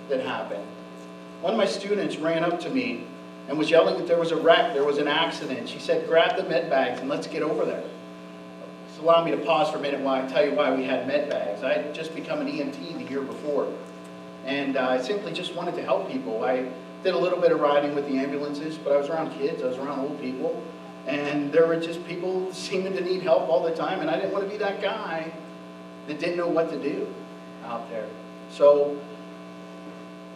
that happened. One of my students ran up to me and was yelling that there was a wreck, there was an accident. She said, "Grab the med bags and let's get over there." So allow me to pause for a minute while I tell you why we had med bags. I had just become an EMT the year before, and I simply just wanted to help people. I did a little bit of riding with the ambulances, but I was around kids, I was around old people, and there were just people seeming to need help all the time, and I didn't want to be that guy that didn't know what to do out there. So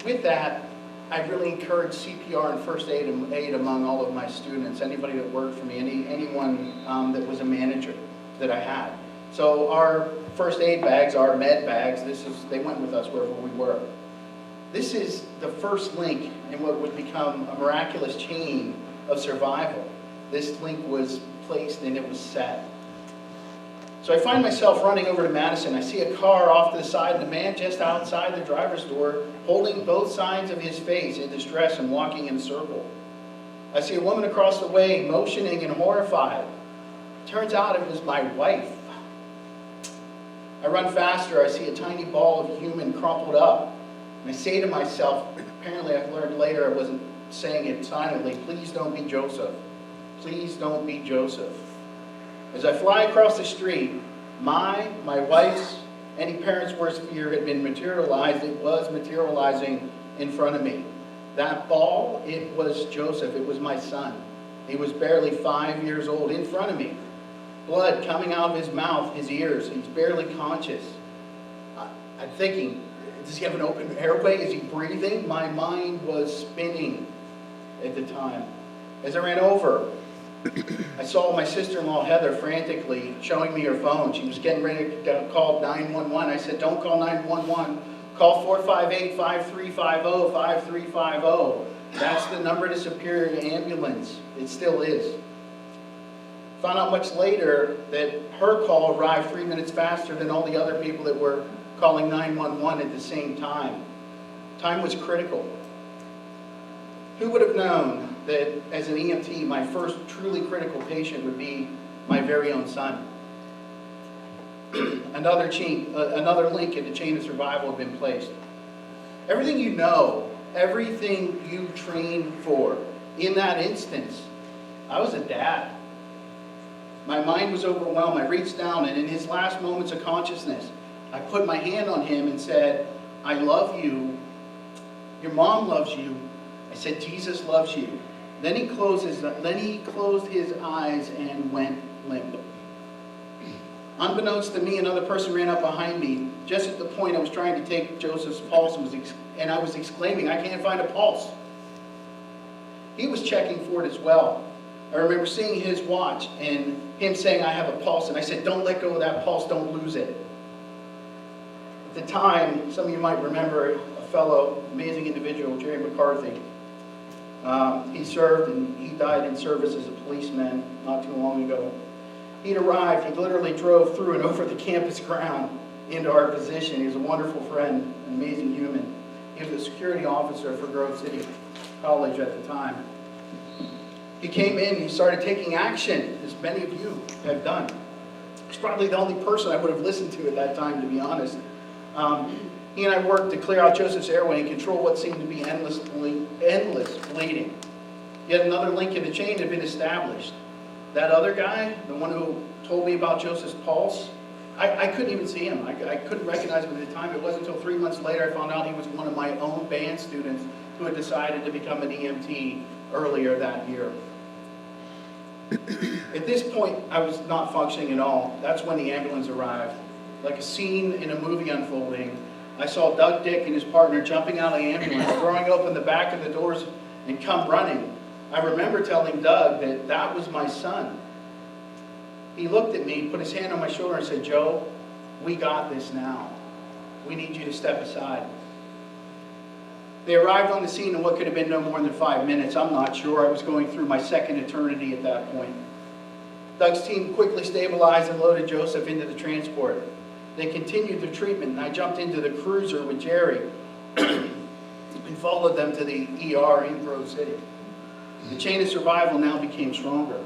with that, I really encourage CPR and first aid among all of my students, anybody that worked for me, anyone that was a manager that I had. So our first aid bags, our med bags, they went with us wherever we were. This is the first link in what would become a miraculous chain of survival. This link was placed and it was set. So I find myself running over to Madison. I see a car off to the side and a man just outside the driver's door holding both sides of his face in distress and walking in a circle. I see a woman across the way motioning and horrified. Turns out it was my wife. I run faster. I see a tiny ball of human crumpled up. And I say to myself, apparently I learned later I wasn't saying it silently, please don't be Joseph. Please don't be Joseph. As I fly across the street, my wife's, any parent's worst fear had been materialized. It was materializing in front of me. That ball, it was Joseph. It was my son. He was barely 5 years old in front of me. Blood coming out of his mouth, his ears. He's barely conscious. I'm thinking, does he have an open airway? Is he breathing? My mind was spinning at the time. As I ran over, I saw my sister-in-law, Heather, frantically showing me her phone. She was getting ready to call 911. I said, don't call 911. Call 458-5350, 5350. That's the number to Superior Ambulance. It still is. Found out much later that her call arrived 3 minutes faster than all the other people that were calling 911 at the same time. Time was critical. Who would have known that as an EMT, my first truly critical patient would be my very own son? Another link in the chain of survival had been placed. Everything you know, everything you trained for, in that instance, I was a dad. My mind was overwhelmed. I reached down, and in his last moments of consciousness, I put my hand on him and said, I love you. Your mom loves you. I said, Jesus loves you. Then he closed his eyes and went limp. Unbeknownst to me, another person ran up behind me just at the point I was trying to take Joseph's pulse and I was exclaiming, I can't find a pulse. He was checking for it as well. I remember seeing his watch and him saying, I have a pulse. And I said, don't let go of that pulse, don't lose it. At the time, some of you might remember a fellow, amazing individual, Jerry McCarthy. He served and he died in service as a policeman not too long ago. He'd arrived, he literally drove through and over the campus ground into our position. He was a wonderful friend, an amazing human. He was a security officer for Grove City College at the time. He came in and he started taking action, as many of you have done. He's probably the only person I would have listened to at that time, to be honest. He and I worked to clear out Joseph's airway and control what seemed to be endless bleeding. Yet another link in the chain had been established. That other guy, the one who told me about Joseph's pulse, I couldn't even see him. I couldn't recognize him at the time. It wasn't until 3 months later I found out he was one of my own band students who had decided to become an EMT earlier that year. At this point, I was not functioning at all. That's when the ambulance arrived. Like a scene in a movie unfolding, I saw Doug Dick and his partner jumping out of the ambulance, throwing open the back of the doors and come running. I remember telling Doug that that was my son. He looked at me, put his hand on my shoulder and said, Joe, we got this now. We need you to step aside. They arrived on the scene in what could have been no more than 5 minutes. I'm not sure. I was going through my second eternity at that point. Doug's team quickly stabilized and loaded Joseph into the transport. They continued their treatment, and I jumped into the cruiser with Jerry and followed them to the ER in Grove City. The chain of survival now became stronger.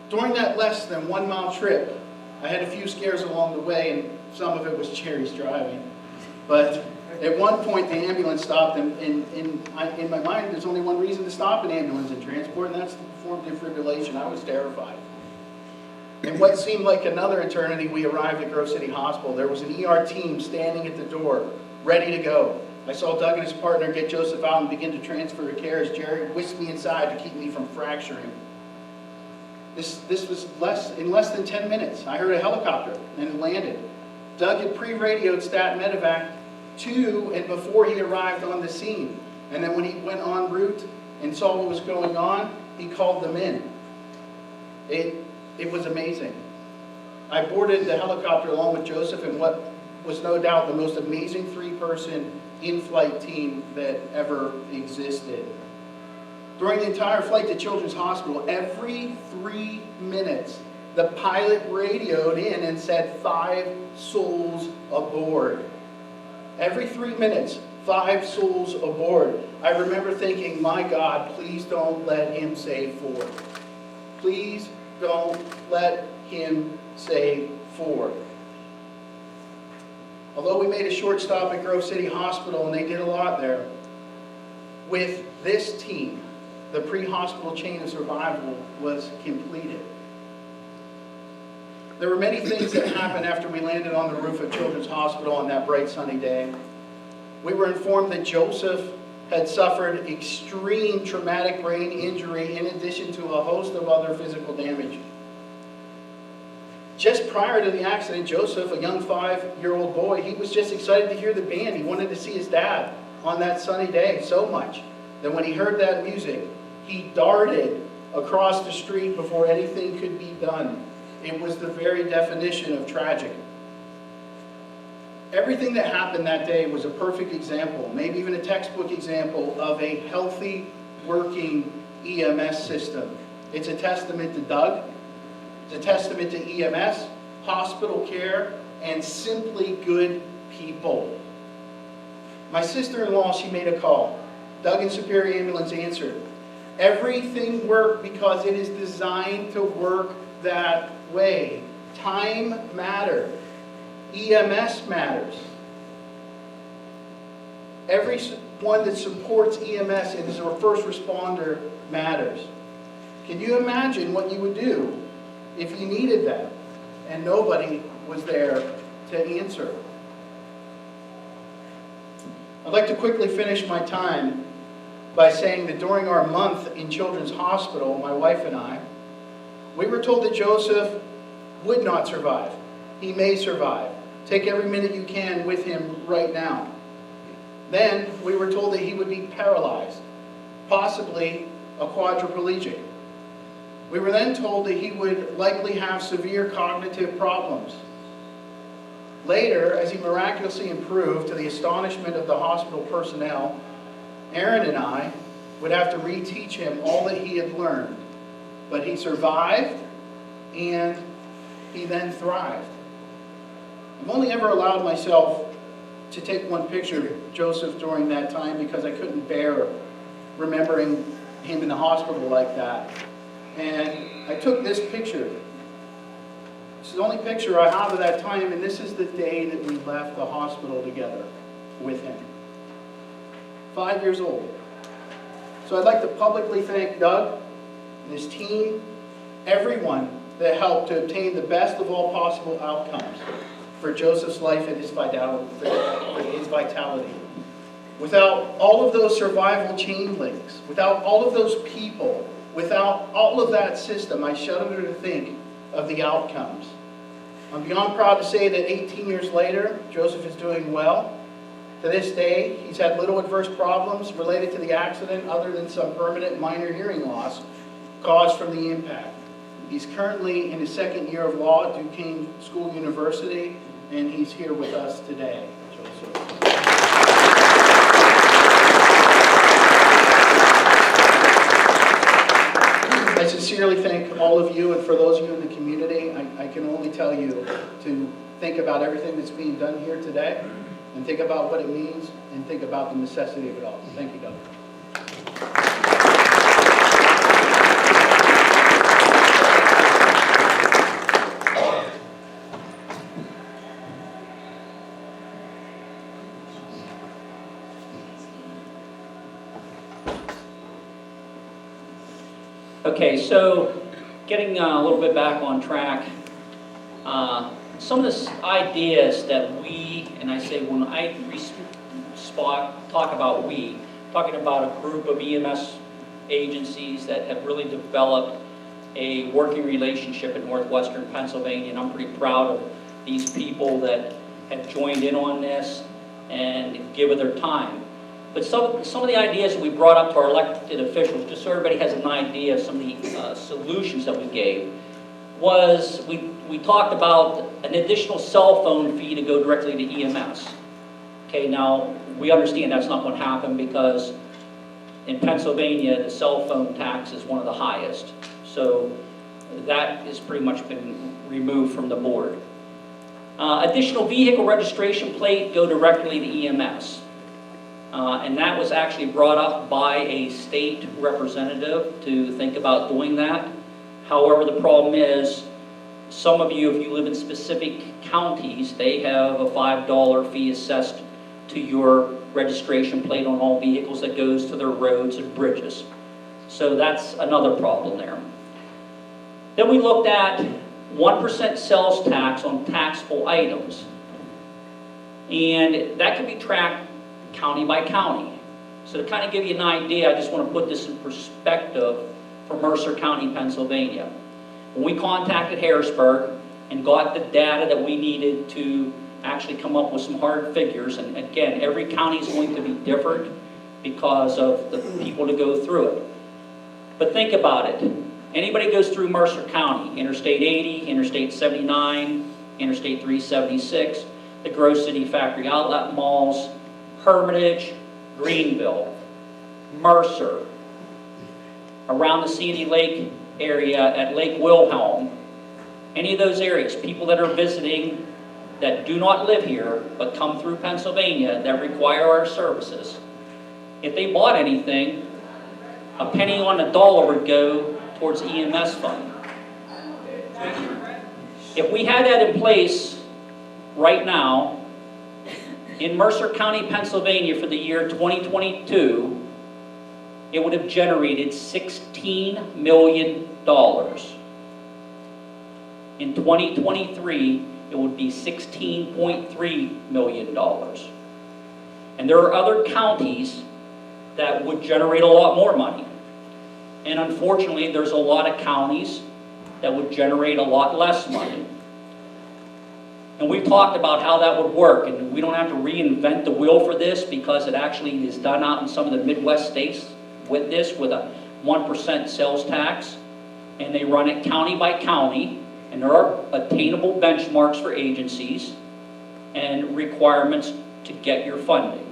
During that less than 1 mile trip, I had a few scares along the way, and some of it was Jerry's driving. But at one point, the ambulance stopped, and in my mind, there's only one reason to stop an ambulance in transport, and that's to perform defibrillation. I was terrified. In what seemed like another eternity, we arrived at Grove City Hospital. There was an ER team standing at the door, ready to go. I saw Doug and his partner get Joseph out and begin to transfer to care as Jerry whisked me inside to keep me from fracturing. This was in less than 10 minutes. I heard a helicopter, and it landed. Doug had pre-radioed stat medevac to and before he arrived on the scene. And then when he went en route and saw what was going on, he called them in. It was amazing. I boarded the helicopter along with Joseph in what was no doubt the most amazing 3-person in-flight team that ever existed. During the entire flight to Children's Hospital, every 3 minutes, the pilot radioed in and said 5 souls aboard. Every 3 minutes, 5 souls aboard. I remember thinking, my God, please don't let him say 4. Please don't let him say 4. Although we made a short stop at Grove City Hospital, and they did a lot there, with this team, the pre-hospital chain of survival was completed. There were many things that happened after we landed on the roof of Children's Hospital on that bright sunny day. We were informed that Joseph had suffered extreme traumatic brain injury in addition to a host of other physical damage. Just prior to the accident, Joseph, a young 5-year-old boy, he was just excited to hear the band. He wanted to see his dad on that sunny day so much that when he heard that music, he darted across the street before anything could be done. It was the very definition of tragic. Everything that happened that day was a perfect example, maybe even a textbook example of a healthy, working EMS system. It's a testament to Doug. It's a testament to EMS, hospital care, and simply good people. My sister-in-law, she made a call. Doug and Superior Ambulance answered. Everything worked because it is designed to work that way. Time matters. EMS matters. Everyone that supports EMS and is a first responder matters. Can you imagine what you would do if you needed that and nobody was there to answer? I'd like to quickly finish my time by saying that during our month in Children's Hospital, my wife and I, we were told that Joseph would not survive. He may survive. Take every minute you can with him right now. Then we were told that he would be paralyzed, possibly a quadriplegic. We were then told that he would likely have severe cognitive problems. Later, as he miraculously improved, to the astonishment of the hospital personnel, Aaron and I would have to reteach him all that he had learned. But he survived, and he then thrived. I've only ever allowed myself to take one picture of Joseph during that time because I couldn't bear remembering him in the hospital like that. And I took this picture. This is the only picture I have of that time, and this is the day that we left the hospital together with him. 5 years old. So I'd like to publicly thank Doug and his team, everyone that helped to obtain the best of all possible outcomes for Joseph's life and his vitality. Without all of those survival chain links, without all of those people, without all of that system, I shudder to think of the outcomes. I'm beyond proud to say that 18 years later, Joseph is doing well. To this day, he's had little adverse problems related to the accident other than some permanent minor hearing loss caused from the impact. He's currently in his second year of law at Duquesne School University, and he's here with us today. Joseph. I sincerely thank all of you, and for those of you in the community, I can only tell you to think about everything that's being done here today, and think about what it means, and think about the necessity of it all. Thank you, Doug. Okay, so getting a little bit back on track, some of the ideas that we, and I say when I talk about we, talking about a group of EMS agencies that have really developed a working relationship in northwestern Pennsylvania, and I'm pretty proud of these people that have joined in on this and given their time. But some of the ideas that we brought up to our elected officials, just so everybody has an idea of some of the solutions that we gave, was we talked about an additional cell phone fee to go directly to EMS. Okay, now, we understand that's not going to happen because in Pennsylvania, the cell phone tax is one of the highest. So that has pretty much been removed from the board. Additional vehicle registration plate go directly to EMS. And that was actually brought up by a state representative to think about doing that. However, the problem is, some of you, if you live in specific counties, they have a $5 fee assessed to your registration plate on all vehicles that goes to their roads and bridges. So that's another problem there. Then we looked at 1% sales tax on taxable items. And that can be tracked county by county. So to kind of give you an idea, I just want to put this in perspective for Mercer County, Pennsylvania. When we contacted Harrisburg and got the data that we needed to actually come up with some hard figures, and again, every county is going to be different because of the people to go through it. But think about it. Anybody goes through Mercer County, Interstate 80, Interstate 79, Interstate 376, the Grove City Factory Outlet Malls, Hermitage, Greenville, Mercer, around the Sandy Lake area at Lake Wilhelm, any of those areas, people that are visiting that do not live here but come through Pennsylvania that require our services, if they bought anything, a penny on the dollar would go towards EMS fund. If we had that in place right now, in Mercer County, Pennsylvania for the year 2022, it would have generated $16 million. In 2023, it would be $16.3 million. And there are other counties that would generate a lot more money. And unfortunately, there's a lot of counties that would generate a lot less money. And we've talked about how that would work, and we don't have to reinvent the wheel for this because it actually is done out in some of the Midwest states with this, with a 1% sales tax, and they run it county by county, and there are attainable benchmarks for agencies and requirements to get your funding.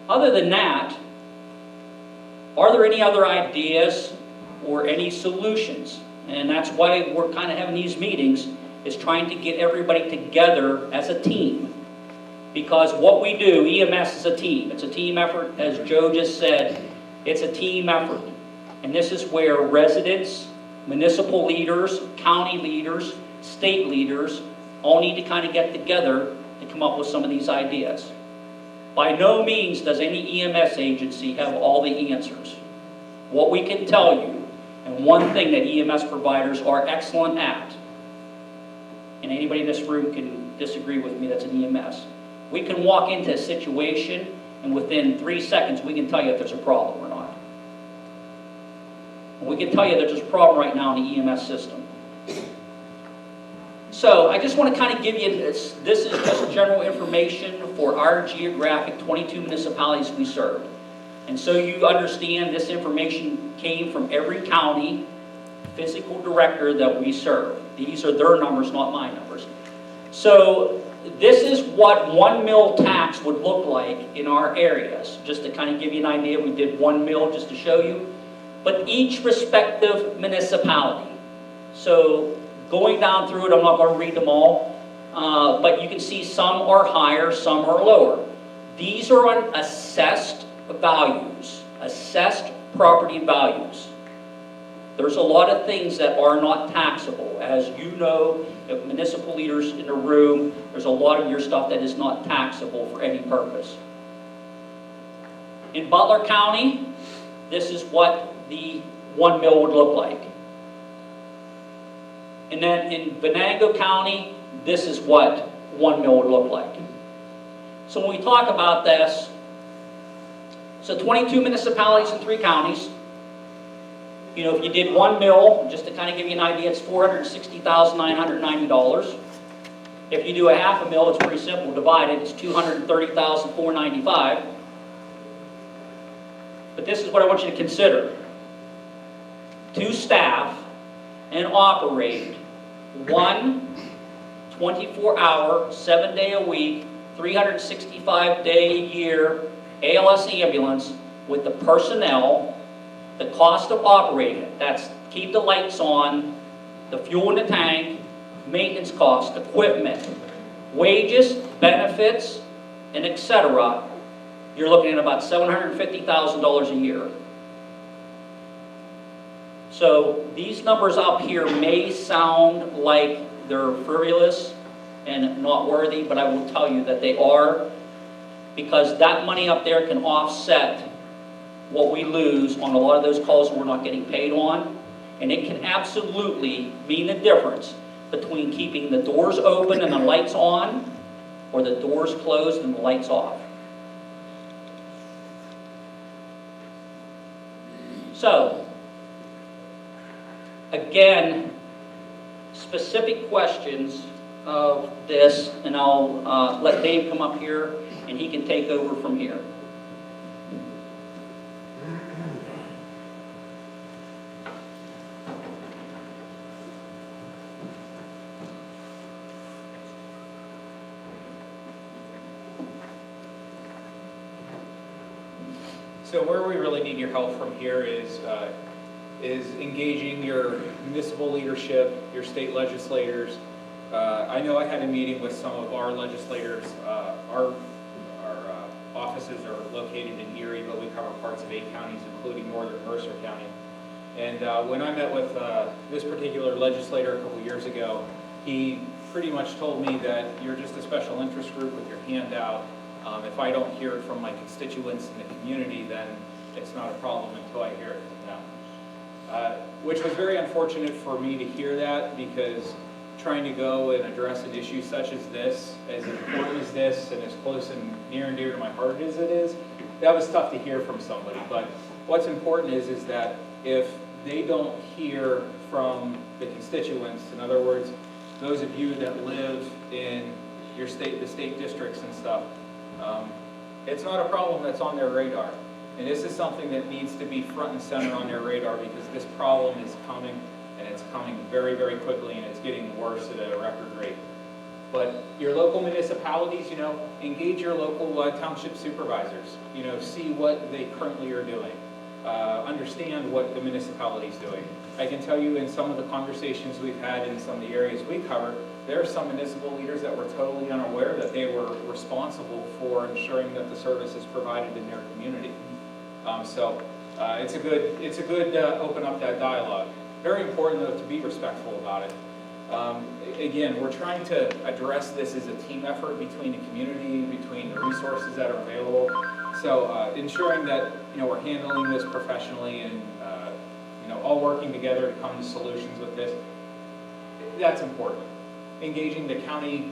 Other than that, are there any other ideas or any solutions? And that's why we're kind of having these meetings, is trying to get everybody together as a team. Because what we do, EMS is a team. It's a team effort, as Joe just said. It's a team effort. And this is where residents, municipal leaders, county leaders, state leaders, all need to kind of get together to come up with some of these ideas. By no means does any EMS agency have all the answers. What we can tell you, and one thing that EMS providers are excellent at, and anybody in this room can disagree with me that's an EMS, we can walk into a situation and within 3 seconds we can tell you if there's a problem or not. And we can tell you that there's a problem right now in the EMS system. So I just want to kind of give you this. This is just general information for our geographic 22 municipalities we serve. And so you understand this information came from every county physical director that we serve. These are their numbers, not my numbers. So this is what 1 mil tax would look like in our areas. Just to kind of give you an idea, we did 1 mil just to show you. But each respective municipality. So going down through it, I'm not going to read them all, but you can see some are higher, some are lower. These are on assessed values, assessed property values. There's a lot of things that are not taxable. As you know, if municipal leaders in the room, there's a lot of your stuff that is not taxable for any purpose. In Butler County, this is what the 1 mil would look like. And then in Venango County, this is what 1 mil would look like. So when we talk about this, so 22 municipalities in 3 counties. You know, if you did 1 mil, just to kind of give you an idea, it's $460,990. If you do a half a mil, it's pretty simple. Divide it, it's $230,495. But this is what I want you to consider. To staff and operate one 24-hour, 7-day-a-week, 365-day-a-year ALS ambulance with the personnel, the cost of operating it, that's keep the lights on, the fuel in the tank, maintenance costs, equipment, wages, benefits, and etc., you're looking at about $750,000 a year. So these numbers up here may sound like they're frivolous and not worthy, but I will tell you that they are, because that money up there can offset what we lose on a lot of those calls we're not getting paid on, and it can absolutely mean the difference between keeping the doors open and the lights on, or the doors closed and the lights off. So, again, specific questions of this, and I'll let Dave come up here and he can take over from here. So where we really need your help from here is engaging your municipal leadership, your state legislators. I know I had a meeting with some of our legislators. Our offices are located in Erie, but we cover parts of 8 counties, including northern Mercer County. And when I met with this particular legislator a couple years ago, he pretty much told me that you're just a special interest group with your hand out. If I don't hear it from my constituents in the community, then it's not a problem until I hear it from them. Which was very unfortunate for me to hear that, because trying to go and address an issue such as this, as important as this, and as close and near and dear to my heart as it is, that was tough to hear from somebody. But what's important is that if they don't hear from the constituents, in other words, those of you that live in your state, the state districts and stuff, it's not a problem that's on their radar. And this is something that needs to be front and center on their radar, because this problem is coming, and it's coming very, very quickly, and it's getting worse at a record rate. But your local municipalities, engage your local township supervisors, see what they currently are doing. Understand what the municipality is doing. I can tell you in some of the conversations we've had in some of the areas we cover, there are some municipal leaders that were totally unaware that they were responsible for ensuring that the service is provided in their community. So it's a good open up that dialogue. Very important, though, to be respectful about it. Again, we're trying to address this as a team effort between the community, between the resources that are available. So ensuring that we're handling this professionally and all working together to come to solutions with this, that's important. Engaging the county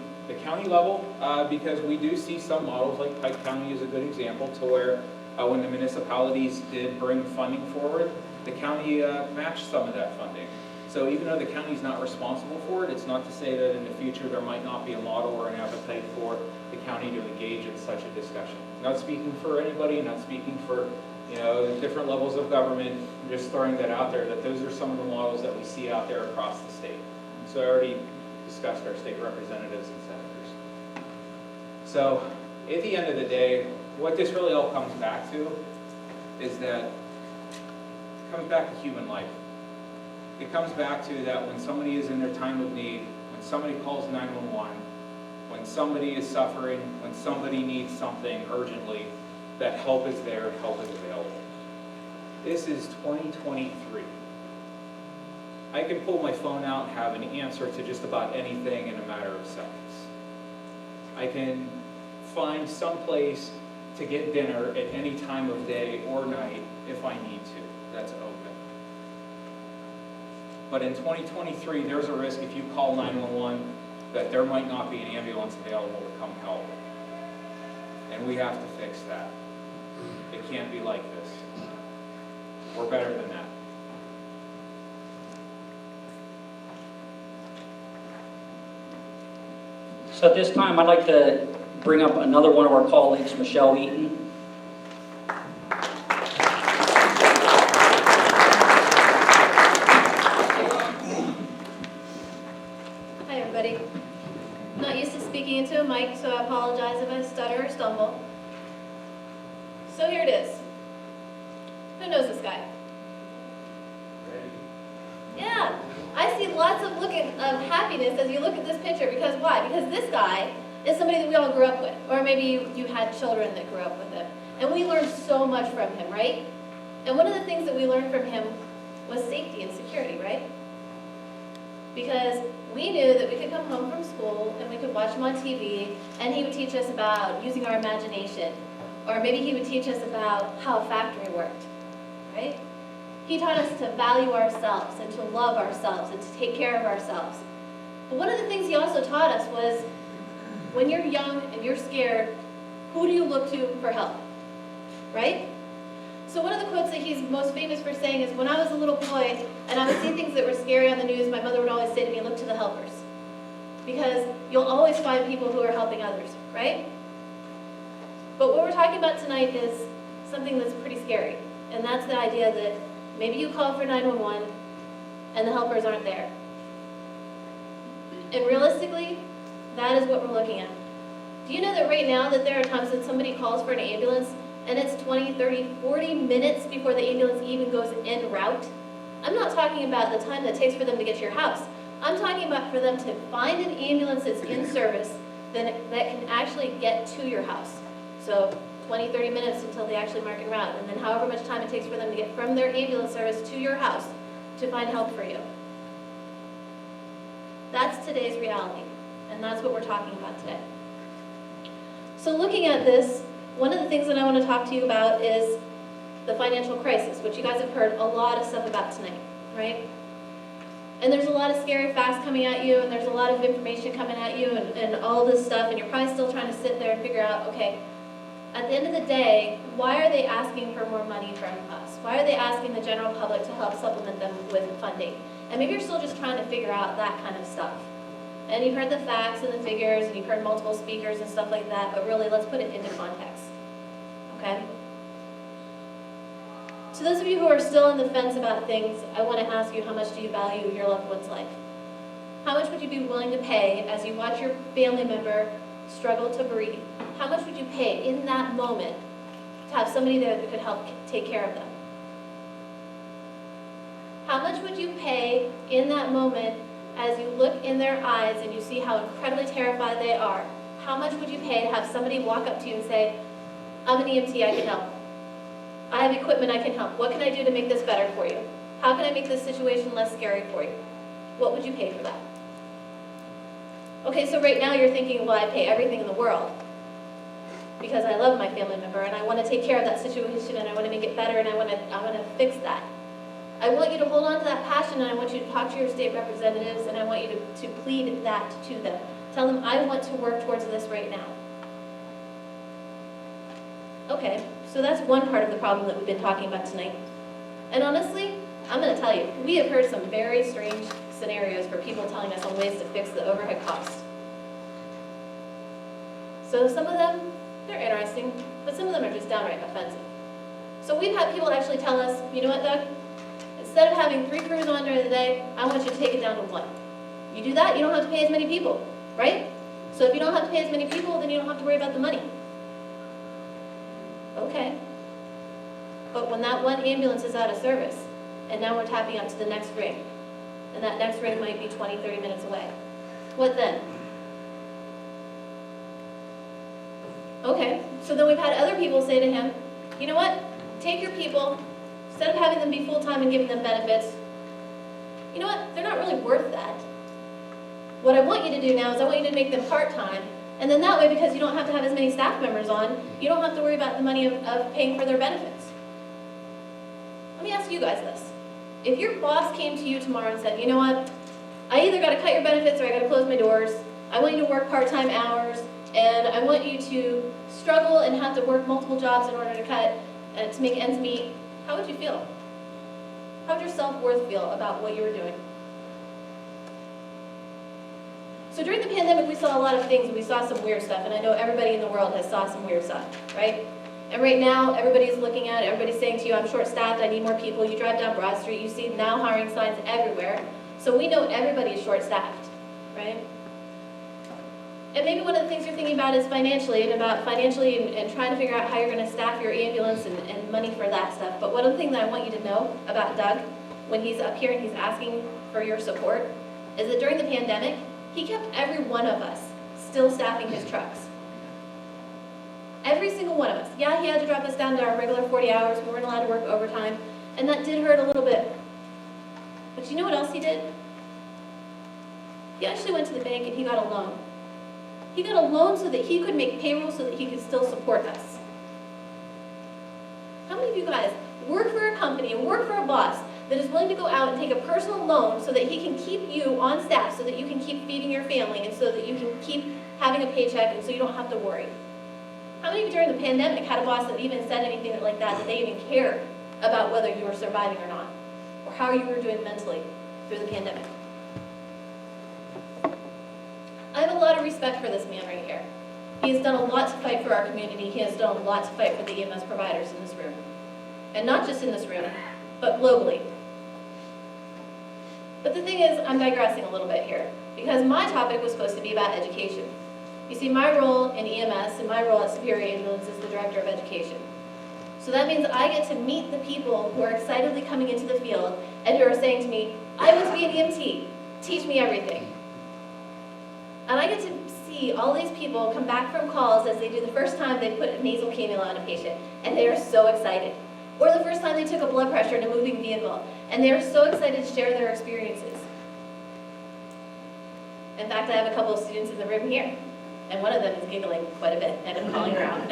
level, because we do see some models, like Pike County is a good example, to where when the municipalities did bring funding forward, the county matched some of that funding. So even though the county's not responsible for it, it's not to say that in the future there might not be a model or an appetite for the county to engage in such a discussion. Not speaking for anybody, not speaking for different levels of government, just throwing that out there, that those are some of the models that we see out there across the state. So I already discussed our state representatives and senators. So at the end of the day, what this really all comes back to is that it comes back to human life. It comes back to that when somebody is in their time of need, when somebody calls 911, when somebody is suffering, when somebody needs something urgently, that help is there, help is available. This is 2023. I can pull my phone out and have an answer to just about anything in a matter of seconds. I can find some place to get dinner at any time of day or night if I need to. That's open. But in 2023, there's a risk if you call 911 that there might not be an ambulance available to come help. And we have to fix that. It can't be like this. We're better than that. So at this time, I'd like to bring up another one of our colleagues, Michelle Eaton. Who knows this guy? Yeah, I see lots of happiness as you look at this picture, because why? Because this guy is somebody that we all grew up with, or maybe you had children that grew up with him, and we learned so much from him, right? And one of the things that we learned from him was safety and security, right? Because we knew that we could come home from school and we could watch him on TV, and he would teach us about using our imagination, or maybe he would teach us about how a factory worked, right? He taught us to value ourselves and to love ourselves and to take care of ourselves. But one of the things he also taught us was, when you're young and you're scared, who do you look to for help, right? So one of the quotes that he's most famous for saying is, when I was a little boy and I would see things that were scary on the news, my mother would always say to me, look to the helpers. Because you'll always find people who are helping others, right? But what we're talking about tonight is something that's pretty scary. And that's the idea that maybe you call for 911 and the helpers aren't there. And realistically, that is what we're looking at. Do you know that right now that there are times that somebody calls for an ambulance and it's 20, 30, 40 minutes before the ambulance even goes en route? I'm not talking about the time that it takes for them to get to your house. I'm talking about for them to find an ambulance that's in service that can actually get to your house. So 20, 30 minutes until they actually mark en route, and then however much time it takes for them to get from their ambulance service to your house to find help for you. That's today's reality, and that's what we're talking about today. So looking at this, one of the things that I want to talk to you about is the financial crisis, which you guys have heard a lot of stuff about tonight, right? And there's a lot of scary facts coming at you, and there's a lot of information coming at you, and all this stuff, and you're probably still trying to sit there and figure out, okay, at the end of the day, why are they asking for more money from us? Why are they asking the general public to help supplement them with funding? And maybe you're still just trying to figure out that kind of stuff. And you've heard the facts and the figures, and you've heard multiple speakers and stuff like that, but really, let's put it into context, okay? To those of you who are still on the fence about things, I want to ask you, how much do you value your loved one's life? How much would you be willing to pay as you watch your family member struggle to breathe? How much would you pay in that moment to have somebody there that could help take care of them? How much would you pay in that moment as you look in their eyes and you see how incredibly terrified they are? How much would you pay to have somebody walk up to you and say, I'm an EMT, I can help. I have equipment, I can help. What can I do to make this better for you? How can I make this situation less scary for you? What would you pay for that? Okay, so right now you're thinking, well, I pay everything in the world because I love my family member and I want to take care of that situation and I want to make it better and I want to fix that. I want you to hold on to that passion, and I want you to talk to your state representatives, and I want you to plead that to them. Tell them, I want to work towards this right now. Okay, so that's one part of the problem that we've been talking about tonight. And honestly, I'm going to tell you, we have heard some very strange scenarios for people telling us on ways to fix the overhead cost. So some of them, they're interesting, but some of them are just downright offensive. So we've had people actually tell us, you know what, Doug? Instead of having 3 crews on during the day, I want you to take it down to 1. You do that, you don't have to pay as many people, right? So if you don't have to pay as many people, then you don't have to worry about the money. Okay. But when that one ambulance is out of service, and now we're tapping up to the next ring, and that next ring might be 20, 30 minutes away, what then? Okay, so then we've had other people say to him, you know what, take your people, instead of having them be full-time and giving them benefits, you know what, they're not really worth that. What I want you to do now is I want you to make them part-time, and then that way, because you don't have to have as many staff members on, you don't have to worry about the money of paying for their benefits. Let me ask you guys this. If your boss came to you tomorrow and said, you know what, I either got to cut your benefits or I got to close my doors, I want you to work part-time hours, and I want you to struggle and have to work multiple jobs in order to make ends meet, how would you feel? How would your self-worth feel about what you were doing? So during the pandemic, we saw a lot of things, and we saw some weird stuff, and I know everybody in the world has saw some weird stuff, right? And right now, everybody's looking at it, everybody's saying to you, I'm short-staffed, I need more people. You drive down Broad Street, you see now hiring signs everywhere. So we know everybody is short-staffed, right? And maybe one of the things you're thinking about is financially and trying to figure out how you're gonna staff your ambulance and money for that stuff. But one of the things that I want you to know about Doug, when he's up here and he's asking for your support, is that during the pandemic, he kept every one of us still staffing his trucks. Every single one of us. Yeah, he had to drop us down to our regular 40 hours. We weren't allowed to work overtime. And that did hurt a little bit. But you know what else he did? He actually went to the bank and he got a loan. He got a loan so that he could make payroll so that he could still support us. How many of you guys work for a company and work for a boss that is willing to go out and take a personal loan so that he can keep you on staff, so that you can keep feeding your family, and so that you can keep having a paycheck, and so you don't have to worry? How many of you during the pandemic had a boss that even said anything like that they even cared about whether you were surviving or not, or how you were doing mentally through the pandemic? I have a lot of respect for this man right here. He has done a lot to fight for our community. He has done a lot to fight for the EMS providers in this room. And not just in this room, but globally. But the thing is, I'm digressing a little bit here, because my topic was supposed to be about education. You see, my role in EMS and my role at Superior Ambulance is the Director of Education. So that means I get to meet the people who are excitedly coming into the field and who are saying to me, I want to be an EMT, teach me everything. And I get to see all these people come back from calls as they do the first time they put a nasal cannula on a patient, and they are so excited. Or the first time they took a blood pressure in a moving vehicle, and they are so excited to share their experiences. In fact, I have a couple of students in the room here, and one of them is giggling quite a bit, and I'm calling her out.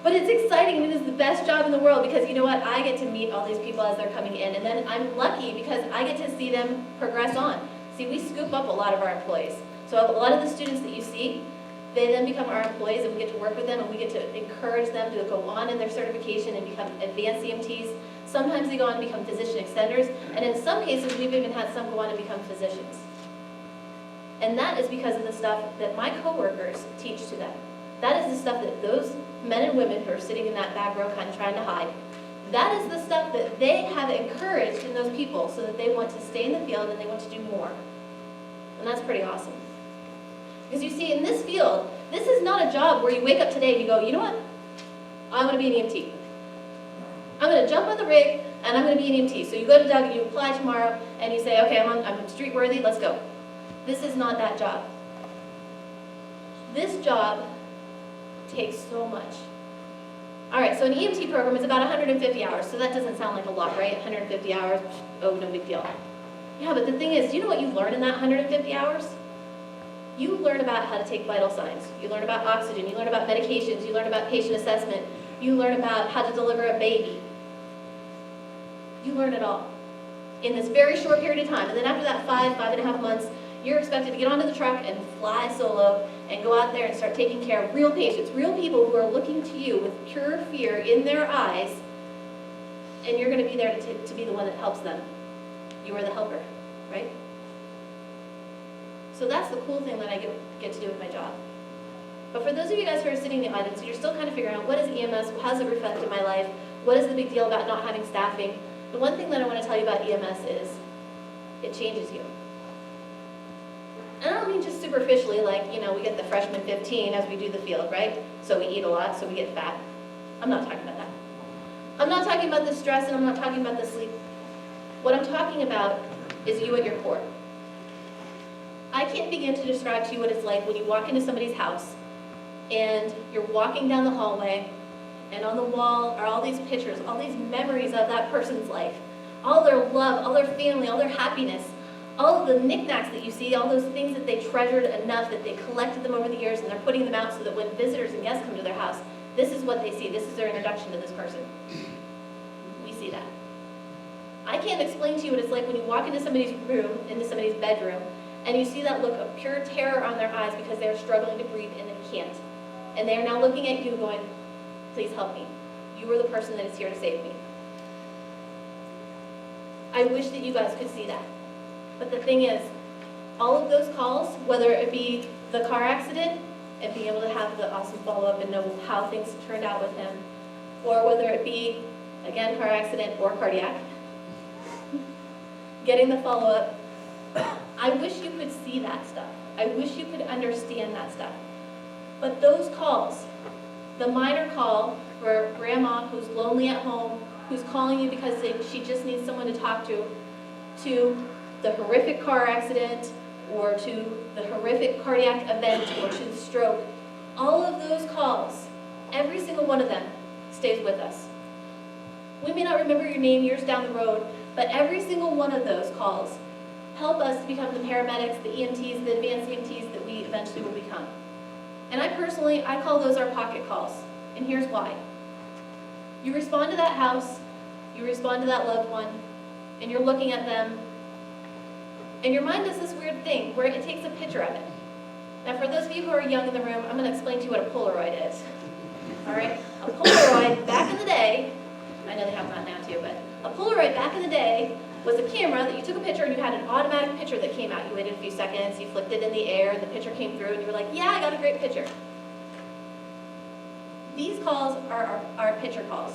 But it's exciting, and it is the best job in the world, because you know what? I get to meet all these people as they're coming in, and then I'm lucky because I get to see them progress on. See, we scoop up a lot of our employees. So a lot of the students that you see, they then become our employees, and we get to work with them, and we get to encourage them to go on in their certification and become advanced EMTs. Sometimes they go on and become physician extenders, and in some cases, we've even had some go on and become physicians. And that is because of the stuff that my coworkers teach to them. That is the stuff that those men and women who are sitting in that back row kind of trying to hide, that is the stuff that they have encouraged in those people so that they want to stay in the field and they want to do more. And that's pretty awesome. Because you see, in this field, this is not a job where you wake up today and you go, you know what? I want to be an EMT. I'm going to jump on the rig and I'm going to be an EMT. So you go to Doug and you apply tomorrow and you say, okay, I'm street worthy, let's go. This is not that job. This job takes so much. All right, so an EMT program is about 150 hours, so that doesn't sound like a lot, right? 150 hours, oh, no big deal. Yeah, but the thing is, do you know what you learn in that 150 hours? You learn about how to take vital signs. You learn about oxygen. You learn about medications. You learn about patient assessment. You learn about how to deliver a baby. You learn it all in this very short period of time. And then after that 5.5 months, you're expected to get onto the truck and fly solo and go out there and start taking care of real patients, real people who are looking to you with pure fear in their eyes, and you're going to be there to be the one that helps them. You are the helper, right? So that's the cool thing that I get to do with my job. But for those of you guys who are sitting in the audience, you're still kind of figuring out, what is EMS? How does it reflect in my life? What is the big deal about not having staffing? The one thing that I want to tell you about EMS is it changes you. And I don't mean just superficially, like, you know, we get the freshman 15 as we do the field, right? So we eat a lot, so we get fat. I'm not talking about that. I'm not talking about the stress, and I'm not talking about the sleep. What I'm talking about is you at your core. I can't begin to describe to you what it's like when you walk into somebody's house and you're walking down the hallway, and on the wall are all these pictures, all these memories of that person's life, all their love, all their family, all their happiness, all of the knickknacks that you see, all those things that they treasured enough that they collected them over the years, and they're putting them out so that when visitors and guests come to their house, this is what they see. This is their introduction to this person. We see that. I can't explain to you what it's like when you walk into somebody's room, into somebody's bedroom, and you see that look of pure terror on their eyes because they're struggling to breathe and they can't. And they are now looking at you going, please help me. You are the person that is here to save me. I wish that you guys could see that. But the thing is, all of those calls, whether it be the car accident and being able to have the awesome follow-up and know how things turned out with him, or whether it be, again, car accident or cardiac, getting the follow-up, I wish you could see that stuff. I wish you could understand that stuff. But those calls, the minor call for grandma who's lonely at home, who's calling you because she just needs someone to talk to the horrific car accident, or to the horrific cardiac event, or to the stroke, all of those calls, every single one of them stays with us. We may not remember your name years down the road, but every single one of those calls help us to become the paramedics, the EMTs, the advanced EMTs that we eventually will become. And I call those our pocket calls, and here's why. You respond to that house, you respond to that loved one, and you're looking at them, and your mind does this weird thing where it takes a picture of it. Now, for those of you who are young in the room, I'm going to explain to you what a Polaroid is. All right? A Polaroid, back in the day, I know they have that now too, but a Polaroid back in the day was a camera that you took a picture and you had an automatic picture that came out. You waited a few seconds, you flicked it in the air, and the picture came through, and you were like, yeah, I got a great picture. These calls are our picture calls.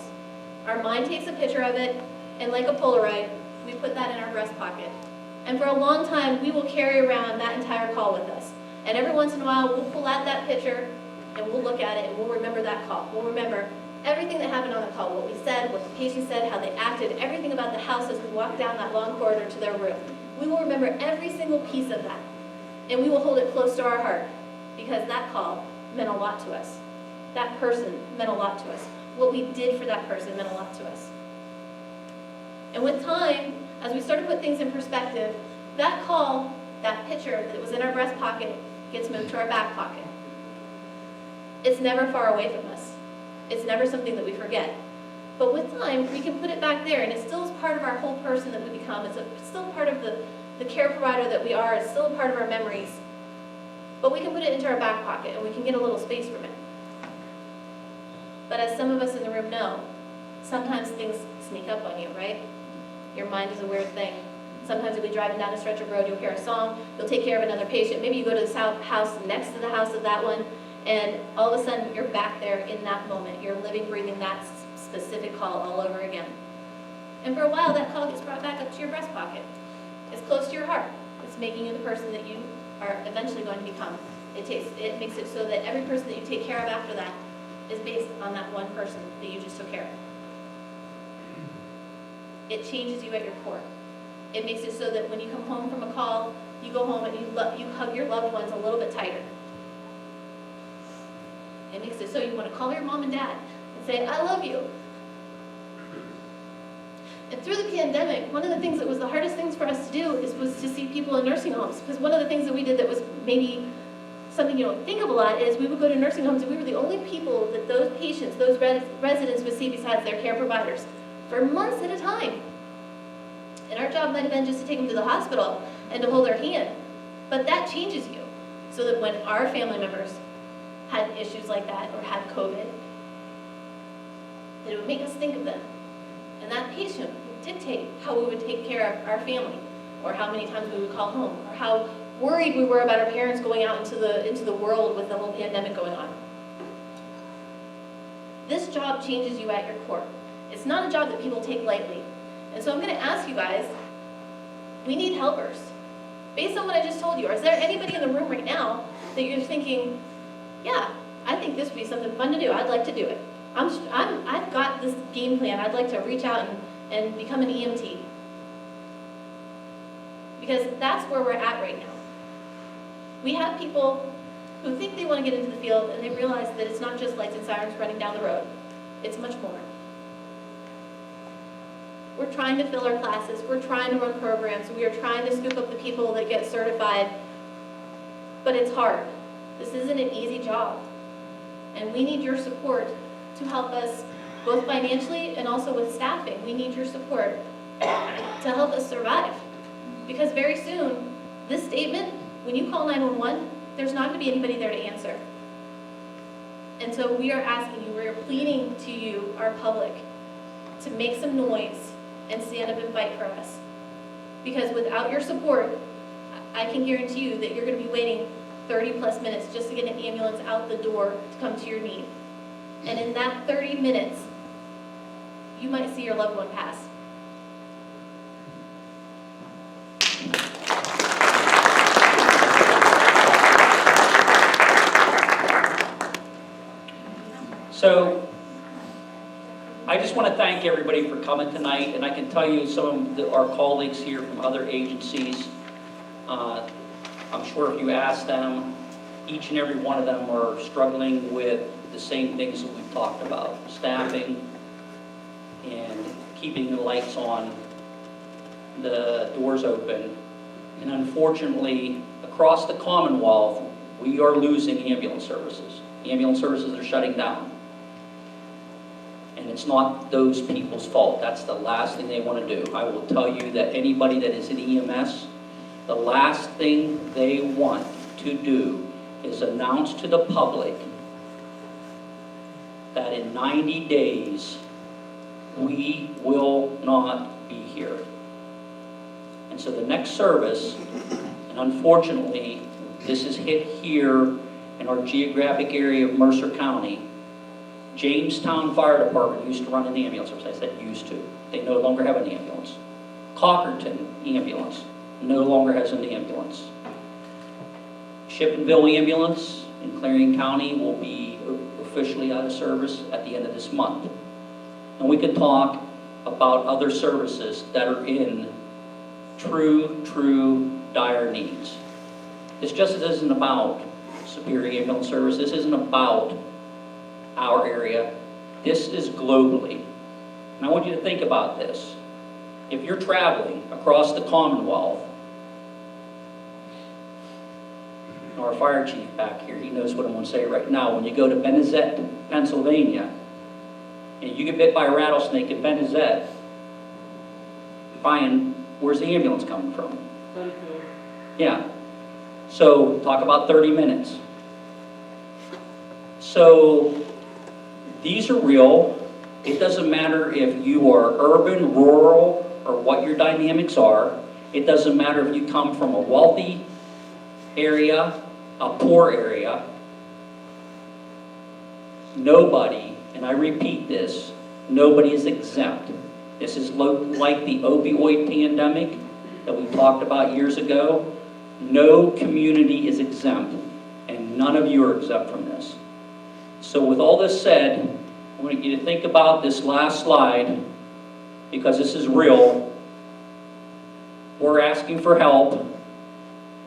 Our mind takes a picture of it, and like a Polaroid, we put that in our breast pocket. And for a long time, we will carry around that entire call with us. And every once in a while, we'll pull out that picture, and we'll look at it, and we'll remember that call. We'll remember everything that happened on the call, what we said, what the patient said, how they acted, everything about the house as we walked down that long corridor to their room. We will remember every single piece of that, and we will hold it close to our heart, because that call meant a lot to us. That person meant a lot to us. What we did for that person meant a lot to us. And with time, as we start to put things in perspective, that call, that picture that was in our breast pocket, gets moved to our back pocket. It's never far away from us. It's never something that we forget. But with time, we can put it back there, and it still is part of our whole person that we become. It's still part of the care provider that we are. It's still a part of our memories. But we can put it into our back pocket, and we can get a little space from it. But as some of us in the room know, sometimes things sneak up on you, right? Your mind is a weird thing. Sometimes you'll be driving down a stretch of road, you'll hear a song, you'll take care of another patient. Maybe you go to the house next to the house of that one, and all of a sudden you're back there in that moment. You're living, breathing that specific call all over again. And for a while, that call gets brought back up to your breast pocket. It's close to your heart. It's making you the person that you are eventually going to become. It makes it so that every person that you take care of after that is based on that one person that you just took care of. It changes you at your core. It makes it so that when you come home from a call, you go home and you hug your loved ones a little bit tighter. It makes it so you want to call your mom and dad and say, I love you. And through the pandemic, one of the things that was the hardest things for us to do was to see people in nursing homes. Because one of the things that we did that was maybe something you don't think of a lot is we would go to nursing homes and we were the only people that those patients, those residents would see besides their care providers for months at a time. And our job might have been just to take them to the hospital and to hold their hand. But that changes you. So that when our family members had issues like that or had COVID, that it would make us think of them. And that patient would dictate how we would take care of our family, or how many times we would call home, or how worried we were about our parents going out into the world with the whole pandemic going on. This job changes you at your core. It's not a job that people take lightly. And so I'm going to ask you guys, we need helpers. Based on what I just told you, is there anybody in the room right now that you're thinking, yeah, I think this would be something fun to do. I'd like to do it. I've got this game plan. I'd like to reach out and become an EMT. Because that's where we're at right now. We have people who think they want to get into the field, and they realize that it's not just lights and sirens running down the road. It's much more. We're trying to fill our classes. We're trying to run programs. We are trying to scoop up the people that get certified. But it's hard. This isn't an easy job. And we need your support to help us, both financially and also with staffing. We need your support to help us survive. Because very soon, this statement, when you call 911, there's not going to be anybody there to answer. And so we are asking you, we are pleading to you, our public, to make some noise and stand up and fight for us. Because without your support, I can guarantee you that you're going to be waiting 30 plus minutes just to get an ambulance out the door to come to your need. And in that 30 minutes, you might see your loved one pass. So, I just want to thank everybody for coming tonight, and I can tell you some of our colleagues here from other agencies, I'm sure if you ask them, each and every one of them are struggling with the same things that we've talked about, staffing and keeping the lights on, the doors open, and unfortunately, across the Commonwealth, we are losing ambulance services. Ambulance services are shutting down. And it's not those people's fault. That's the last thing they want to do. I will tell you that anybody that is in EMS, the last thing they want to do is announce to the public that in 90 days, we will not be here. And so the next service, and unfortunately, this is hit here in our geographic area of Mercer County. Jamestown Fire Department used to run an ambulance service. I said used to. They no longer have an ambulance. Cockerton ambulance no longer has an ambulance. Shippenville ambulance in Clarion County will be officially out of service at the end of this month. And we can talk about other services that are in true dire needs. This just isn't about Superior Ambulance Service. This isn't about our area. This is globally. And I want you to think about this. If you're traveling across the Commonwealth, and our fire chief back here, he knows what I'm going to say right now. When you go to Benezet, Pennsylvania, and you get bit by a rattlesnake in Benezet, where's the ambulance coming from? Yeah. So talk about 30 minutes. So these are real. It doesn't matter if you are urban, rural, or what your dynamics are. It doesn't matter if you come from a wealthy area, a poor area. Nobody, and I repeat this, nobody is exempt. This is like the opioid pandemic that we talked about years ago. No community is exempt, and none of you are exempt from this. So with all this said, I want you to think about this last slide, because this is real. We're asking for help.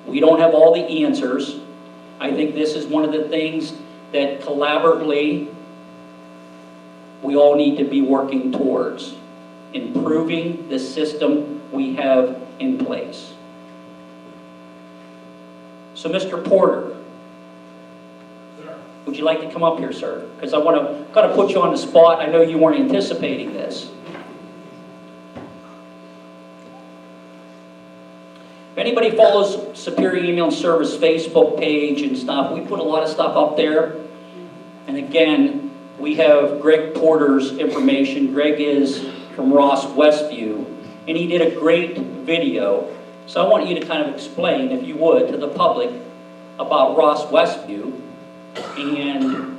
We don't have all the answers. I think this is one of the things that collaboratively we all need to be working towards, improving the system we have in place. So Mr. Porter, would you like to come up here, sir? Because I want to kind of put you on the spot. I know you weren't anticipating this. If anybody follows Superior Ambulance Service Facebook page and stuff, we put a lot of stuff up there. And again, we have Greg Porter's information. Greg is from Ross Westview, and he did a great video. So I want you to kind of explain, if you would, to the public about Ross Westview and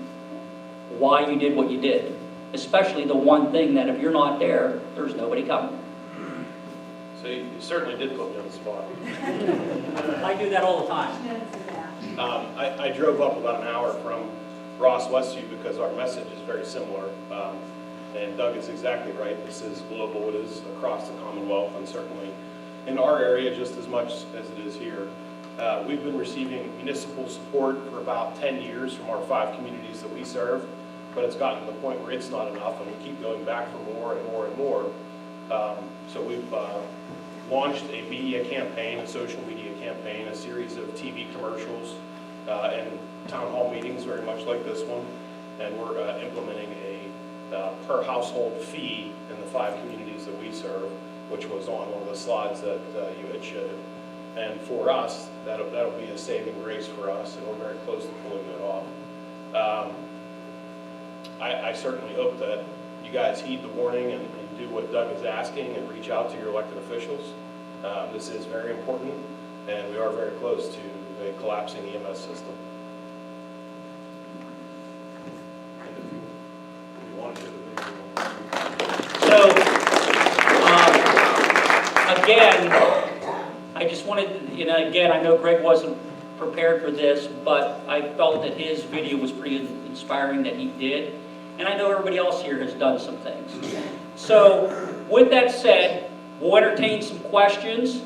why you did what you did. Especially the one thing that if you're not there, there's nobody coming. So you certainly did put me on the spot. I do that all the time. I drove up about an hour from Ross Westview because our message is very similar. And Doug is exactly right. This is global. It is across the Commonwealth, and certainly in our area just as much as it is here. We've been receiving municipal support for about 10 years from our 5 communities that we serve, but it's gotten to the point where it's not enough, and we keep going back for more and more and more. So we've launched a media campaign, a social media campaign, a series of TV commercials, and town hall meetings very much like this one, and we're implementing a per household fee in the 5 communities that we serve, which was on one of the slides that you had showed. And for us, that'll be a saving grace for us, and we're very close to pulling it off. I certainly hope that you guys heed the warning and do what Doug is asking and reach out to your elected officials. This is very important, and we are very close to a collapsing EMS system. And if you want to do the video. So, again, I just wanted, again, I know Greg wasn't prepared for this, but I felt that his video was pretty inspiring that he did. and I know everybody else here has done some things. So with that said, we'll entertain some questions.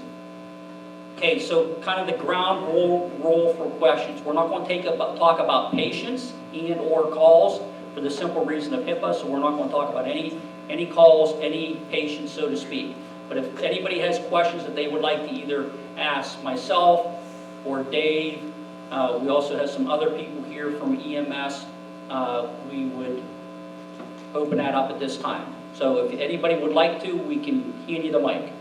Okay, so kind of the ground rule for questions. We're not going to talk about patients and or calls for the simple reason of HIPAA, so we're not going to talk about any calls, any patients, so to speak. But if anybody has questions that they would like to either ask myself or Dave, we also have some other people here from EMS, we would open that up at this time. So if anybody would like to, we can hand you the mic.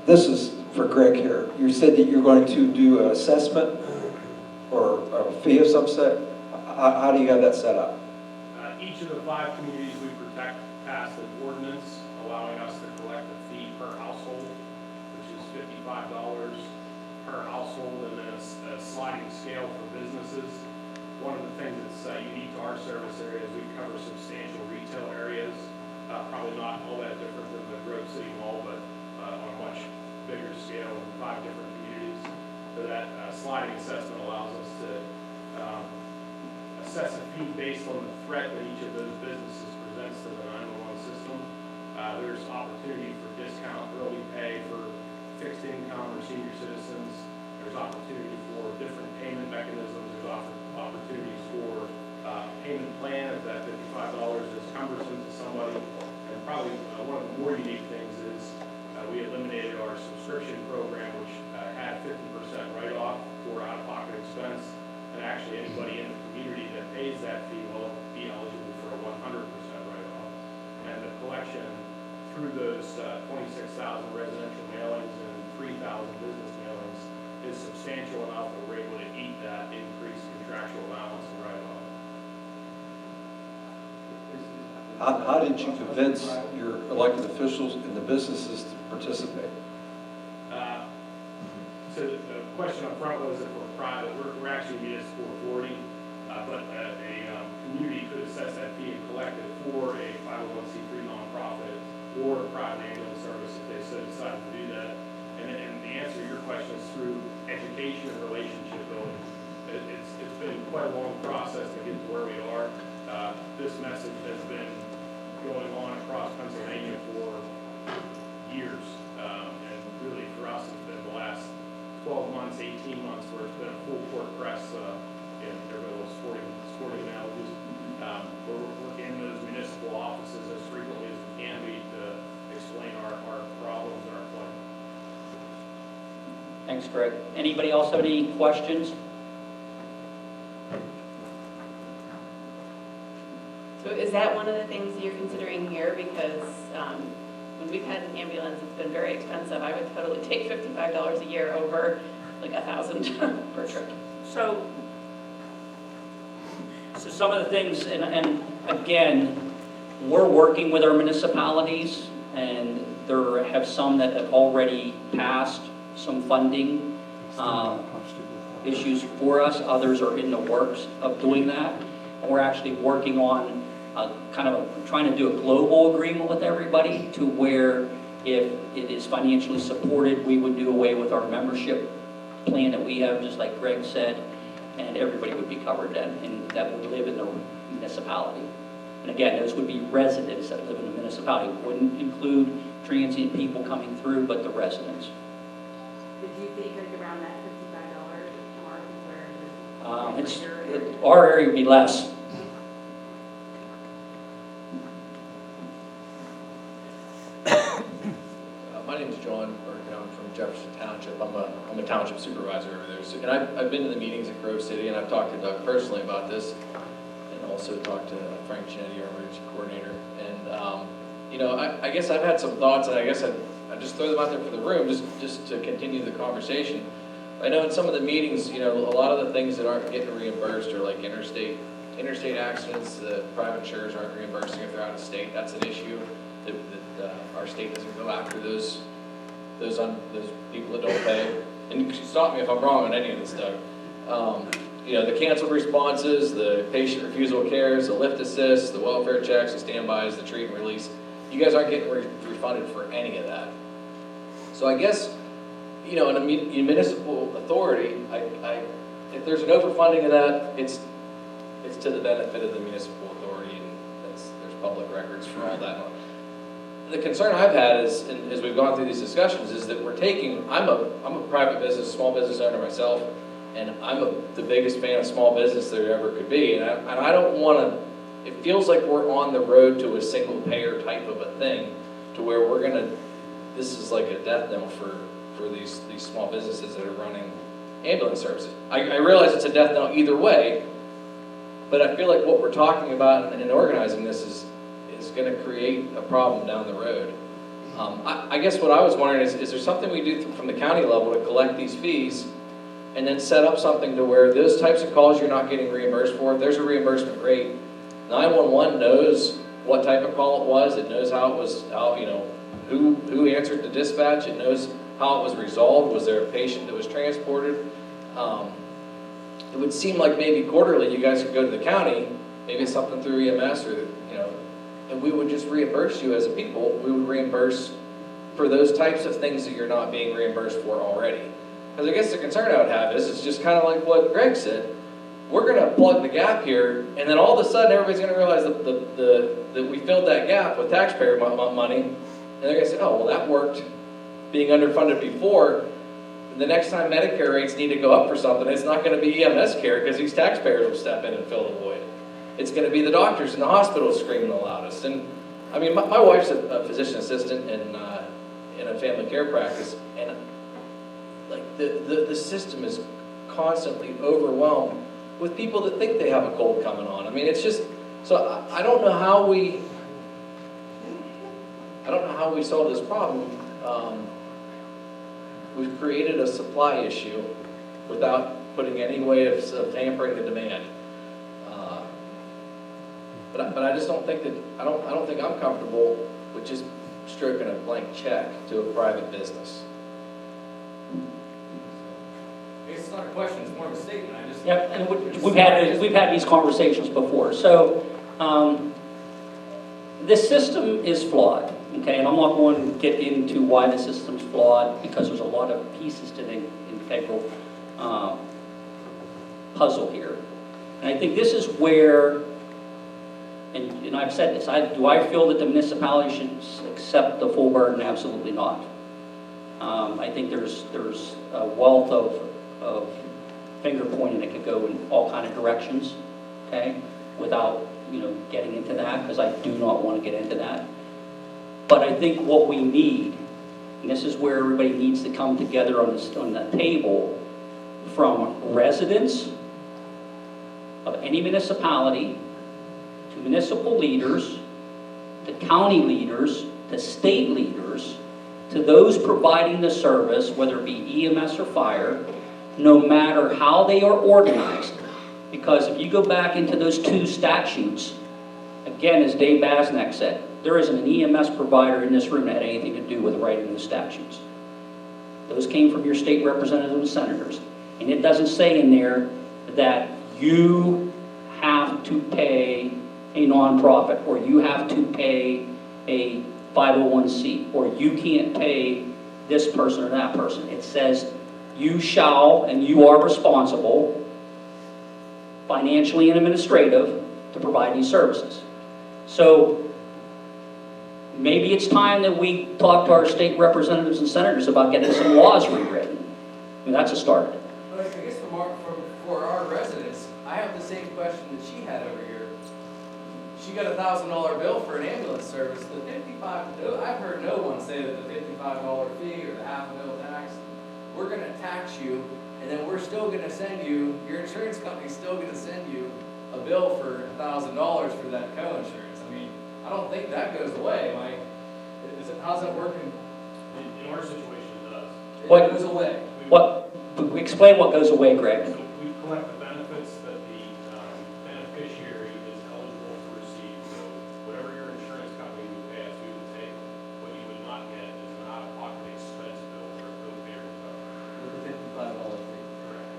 This is for Greg here. You said that you're going to do an assessment or a fee of some set. How do you have that set up? Each of the 5 communities we protect passed an ordinance allowing us to collect a fee per household, which is $55 per household, and then a sliding scale for businesses. One of the things that's unique to our service area is we cover substantial retail areas, probably not all that different than the Grove City Mall, but on a much bigger scale in 5 different communities. So that sliding assessment allows us to assess a fee based on the threat that each of those businesses presents to the 911 system. There's opportunity for discount early pay for fixed income or senior citizens. There's opportunity for different payment mechanisms. There's opportunities for payment plan if that $55 is cumbersome to somebody. And probably one of the more unique things is we eliminated our subscription program, which had 50% write-off for out-of-pocket expense. And actually anybody in the community that pays that fee will be eligible for a 100% write-off. And the collection through those 26,000 residential mailings and 3,000 business mailings is substantial enough that we're able to eat that increased contractual allowance and write-off. How did you convince your elected officials and the businesses to participate? So the question up front was if we're private, we're actually a municipal authority, but a community could assess that fee and collect it for a 501c3 nonprofit or a private ambulance service if they so decide to do that. And the answer to your question is through education and relationship building. It's been quite a long process to get to where we are. This message has been going on across Pennsylvania for years, and really for us it's been the last 12 months, 18 months where it's been a full court press, everybody loves sporting analogies. We're in those municipal offices as frequently as we can be to explain our problems and our plan. Thanks, Greg. Anybody else have any questions? So is that one of the things that you're considering here? Because when we've had an ambulance, it's been very expensive. I would totally take $55 a year over like $1,000 per trip. So some of the things, and again, we're working with our municipalities, and there have some that have already passed some funding issues for us. Others are in the works of doing that. And we're actually working on trying to do a global agreement with everybody to where if it is financially supported, we would do away with our membership plan that we have, just like Greg said, and everybody would be covered then, and that would live in the municipality. And again, those would be residents that live in the municipality. It wouldn't include transient people coming through, but the residents. Did you think like around that $55 mark? Our area would be less. My name is John Burke, I'm from Jefferson Township. I'm a township supervisor over there. So, and I've been to the meetings at Grove City, and I've talked to Doug personally about this, and also talked to Frank Chinetti, our emergency coordinator. And you know, I guess I've had some thoughts, and I guess I just throw them out there for the room, just to continue the conversation. I know in some of the meetings, you know, a lot of the things that aren't getting reimbursed are like interstate accidents. The private insurers aren't reimbursing if they're out of state. That's an issue that our state doesn't go after those people that don't pay. And stop me if I'm wrong on any of this stuff. You know, the canceled responses, the patient refusal cares, the lift assist, the welfare checks, the standbys, the treat and release. You guys aren't getting refunded for any of that. So I guess, you know, in a municipal authority, if there's an overfunding of that, it's to the benefit of the municipal authority, and there's public records for all that. The concern I've had is, and as we've gone through these discussions, is that I'm a private business, small business owner myself, and I'm the biggest fan of small business there ever could be, and I don't want to, it feels like we're on the road to a single payer type of a thing, to where this is like a death knell for these small businesses that are running ambulance services. I realize it's a death knell either way, but I feel like what we're talking about in organizing this is going to create a problem down the road. I guess what I was wondering is there something we do from the county level to collect these fees and then set up something to where those types of calls you're not getting reimbursed for, there's a reimbursement rate. 911 knows what type of call it was. It knows how it was, who answered the dispatch. It knows how it was resolved. Was there a patient that was transported? It would seem like maybe quarterly you guys could go to the county, maybe it's something through EMS or, and we would just reimburse you as a people. We would reimburse for those types of things that you're not being reimbursed for already. Because I guess the concern I would have is it's just kind of like what Greg said. We're going to plug the gap here, and then all of a sudden everybody's going to realize that we filled that gap with taxpayer money, and they're going to say, oh, well, that worked being underfunded before. The next time Medicare rates need to go up for something, it's not going to be EMS care because these taxpayers will step in and fill the void. It's going to be the doctors in the hospitals screaming the loudest. And I mean, my wife's a physician assistant in a family care practice, and like the system is constantly overwhelmed with people that think they have a cold coming on. I mean, it's just, so I don't know how we solve this problem. We've created a supply issue without putting any way of hampering the demand. But I just don't think that, I don't think I'm comfortable with just stroking a blank check to a private business. It's not a question, it's more of a statement. Yep, and we've had these conversations before. So this system is flawed, okay? And I'm not going to get into why the system's flawed because there's a lot of pieces to the integral puzzle here. And I think this is where, and I've said this, do I feel that the municipality should accept the full burden? Absolutely not. I think there's a wealth of finger pointing that could go in all kind of directions, okay, without getting into that, because I do not want to get into that. But I think what we need, and this is where everybody needs to come together on the table, from residents of any municipality, to municipal leaders, to county leaders, to state leaders, to those providing the service, whether it be EMS or fire, no matter how they are organized. Because if you go back into those two statutes, again, as Dave Basnack said, there isn't an EMS provider in this room that had anything to do with writing the statutes. Those came from your state representatives and senators. And it doesn't say in there that you have to pay a nonprofit, or you have to pay a 501c, or you can't pay this person or that person. It says you shall and you are responsible, financially and administrative, to provide these services. So maybe it's time that we talk to our state representatives and senators about getting some laws rewritten. I mean, that's a start. But I guess for our residents, I have the same question that she had over here. She got a $1,000 bill for an ambulance service. I've heard no one say that the $55 fee or the $500 tax, we're going to tax you, and then we're still going to send you, your insurance company's still going to send you a bill for $1,000 for that co-insurance. I mean, I don't think that goes away. How's that working? In our situation, it does. What goes away? Explain what goes away, Greg. So we collect the benefits that the beneficiary is eligible to receive. So whatever your insurance company would pay us, we would take. What you would not get is an out-of-pocket expense bill or co-pay recovery. With a $55 fee. Correct.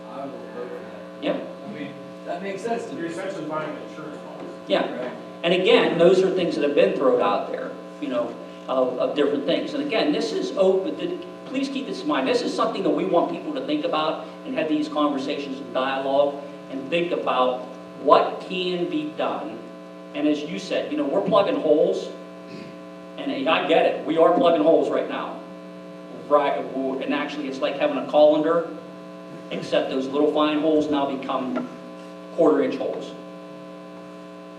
I will vote for that. Yep. I mean, that makes sense to me. You're essentially buying an insurance policy. Yeah. Right. And again, those are things that have been thrown out there, of different things. And again, this is open. please keep this in mind. This is something that we want people to think about and have these conversations and dialogue and think about what can be done. And as you said, you know, we're plugging holes, and I get it. We are plugging holes right now. Right, and actually it's like having a colander, except those little fine holes now become quarter-inch holes.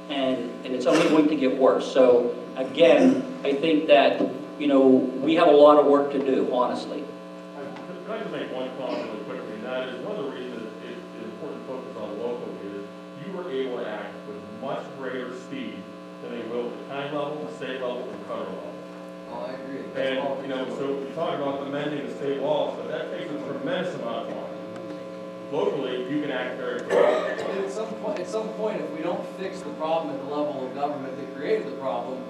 And it's only going to get worse. So again, I think that, you know, we have a lot of work to do, honestly. Can I just make one comment really quickly, and that is one of the reasons it is important to focus on local is you were able to act with much greater speed than they will at the county level, the state level, and federal level. Oh, I agree. And, you know, so you talk about amending the state law, so that takes a tremendous amount of time. Locally, you can act very quickly. At some point, if we don't fix the problem at the level of government that created the problem,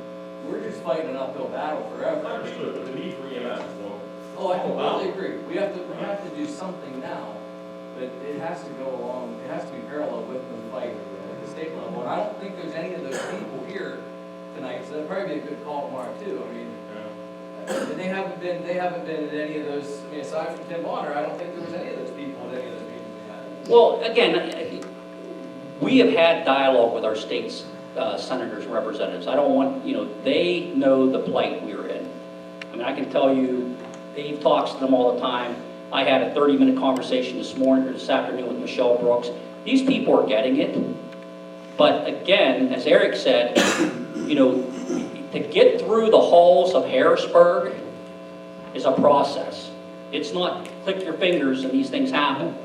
we're just fighting an uphill battle forever. Understood, but the need for EMS is local. Oh, I completely agree. We have to do something now, but it has to go along, it has to be parallel with the fight at the state level. And I don't think there's any of those people here tonight, so that'd probably be a good call tomorrow too. I mean, and they haven't been at any of those, I mean, aside from Tim Bonner, I don't think there was any of those people at any of those meetings we had. Well, again, we have had dialogue with our state's senators and representatives. I don't want, you know, they know the plight we're in. I mean, I can tell you, Dave talks to them all the time. I had a 30-minute conversation this afternoon with Michelle Brooks. These people are getting it. But again, as Eric said, you know, to get through the halls of Harrisburg is a process. It's not click your fingers and these things happen.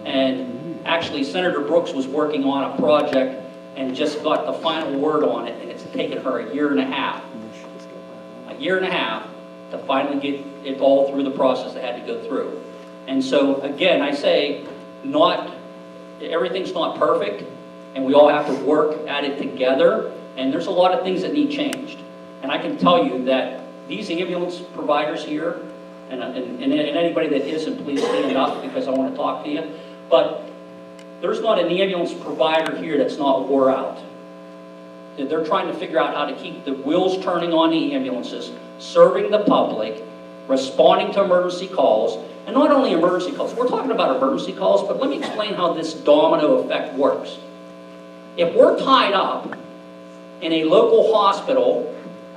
And actually, Senator Brooks was working on a project and just got the final word on it, and it's taken her a year and a half. A year and a half to finally get it all through the process they had to go through. And so, again, I say, everything's not perfect, and we all have to work at it together, and there's a lot of things that need changed. And I can tell you that these ambulance providers here, and anybody that isn't, please stand up because I want to talk to you, but there's not an ambulance provider here that's not wore out. They're trying to figure out how to keep the wheels turning on the ambulances, serving the public, responding to emergency calls, and not only emergency calls. We're talking about emergency calls, but let me explain how this domino effect works. If we're tied up in a local hospital,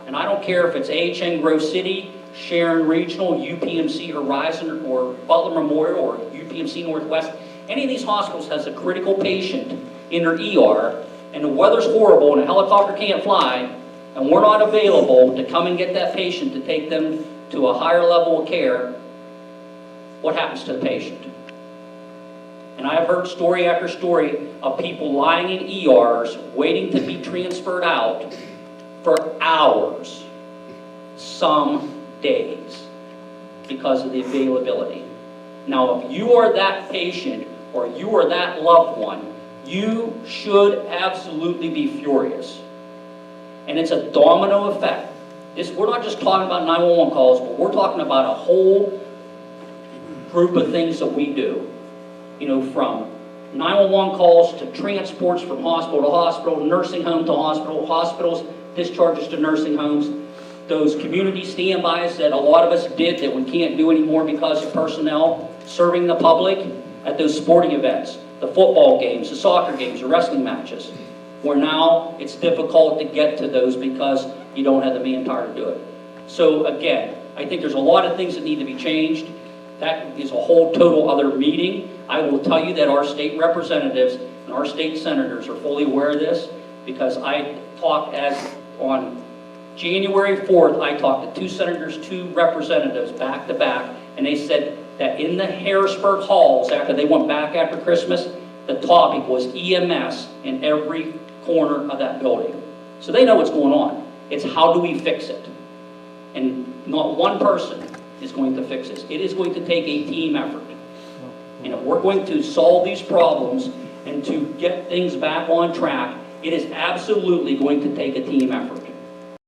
and I don't care if it's AHN Grove City, Sharon Regional, UPMC Horizon, or Butler Memorial, or UPMC Northwest, any of these hospitals has a critical patient in their ER, and the weather's horrible and a helicopter can't fly, and we're not available to come and get that patient to take them to a higher level of care, what happens to the patient? And I've heard story after story of people lying in ERs waiting to be transferred out for hours, some days, because of the availability. Now, if you are that patient or you are that loved one, you should absolutely be furious. And it's a domino effect. We're not just talking about 911 calls, but we're talking about a whole group of things that we do. You know, from 911 calls to transports from hospital to hospital, nursing home to hospital, hospitals, discharges to nursing homes, those community standbys that a lot of us did that we can't do anymore because of personnel, serving the public at those sporting events, the football games, the soccer games, the wrestling matches, where now it's difficult to get to those because you don't have the manpower to do it. So again, I think there's a lot of things that need to be changed. That is a whole total other meeting. I will tell you that our state representatives and our state senators are fully aware of this, because I talked on January 4th, I talked to 2 senators, 2 representatives back to back, and they said that in the Harrisburg halls, after they went back after Christmas, the topic was EMS in every corner of that building. So they know what's going on. It's how do we fix it? And not one person is going to fix this. It is going to take a team effort. And if we're going to solve these problems and to get things back on track, it is absolutely going to take a team effort.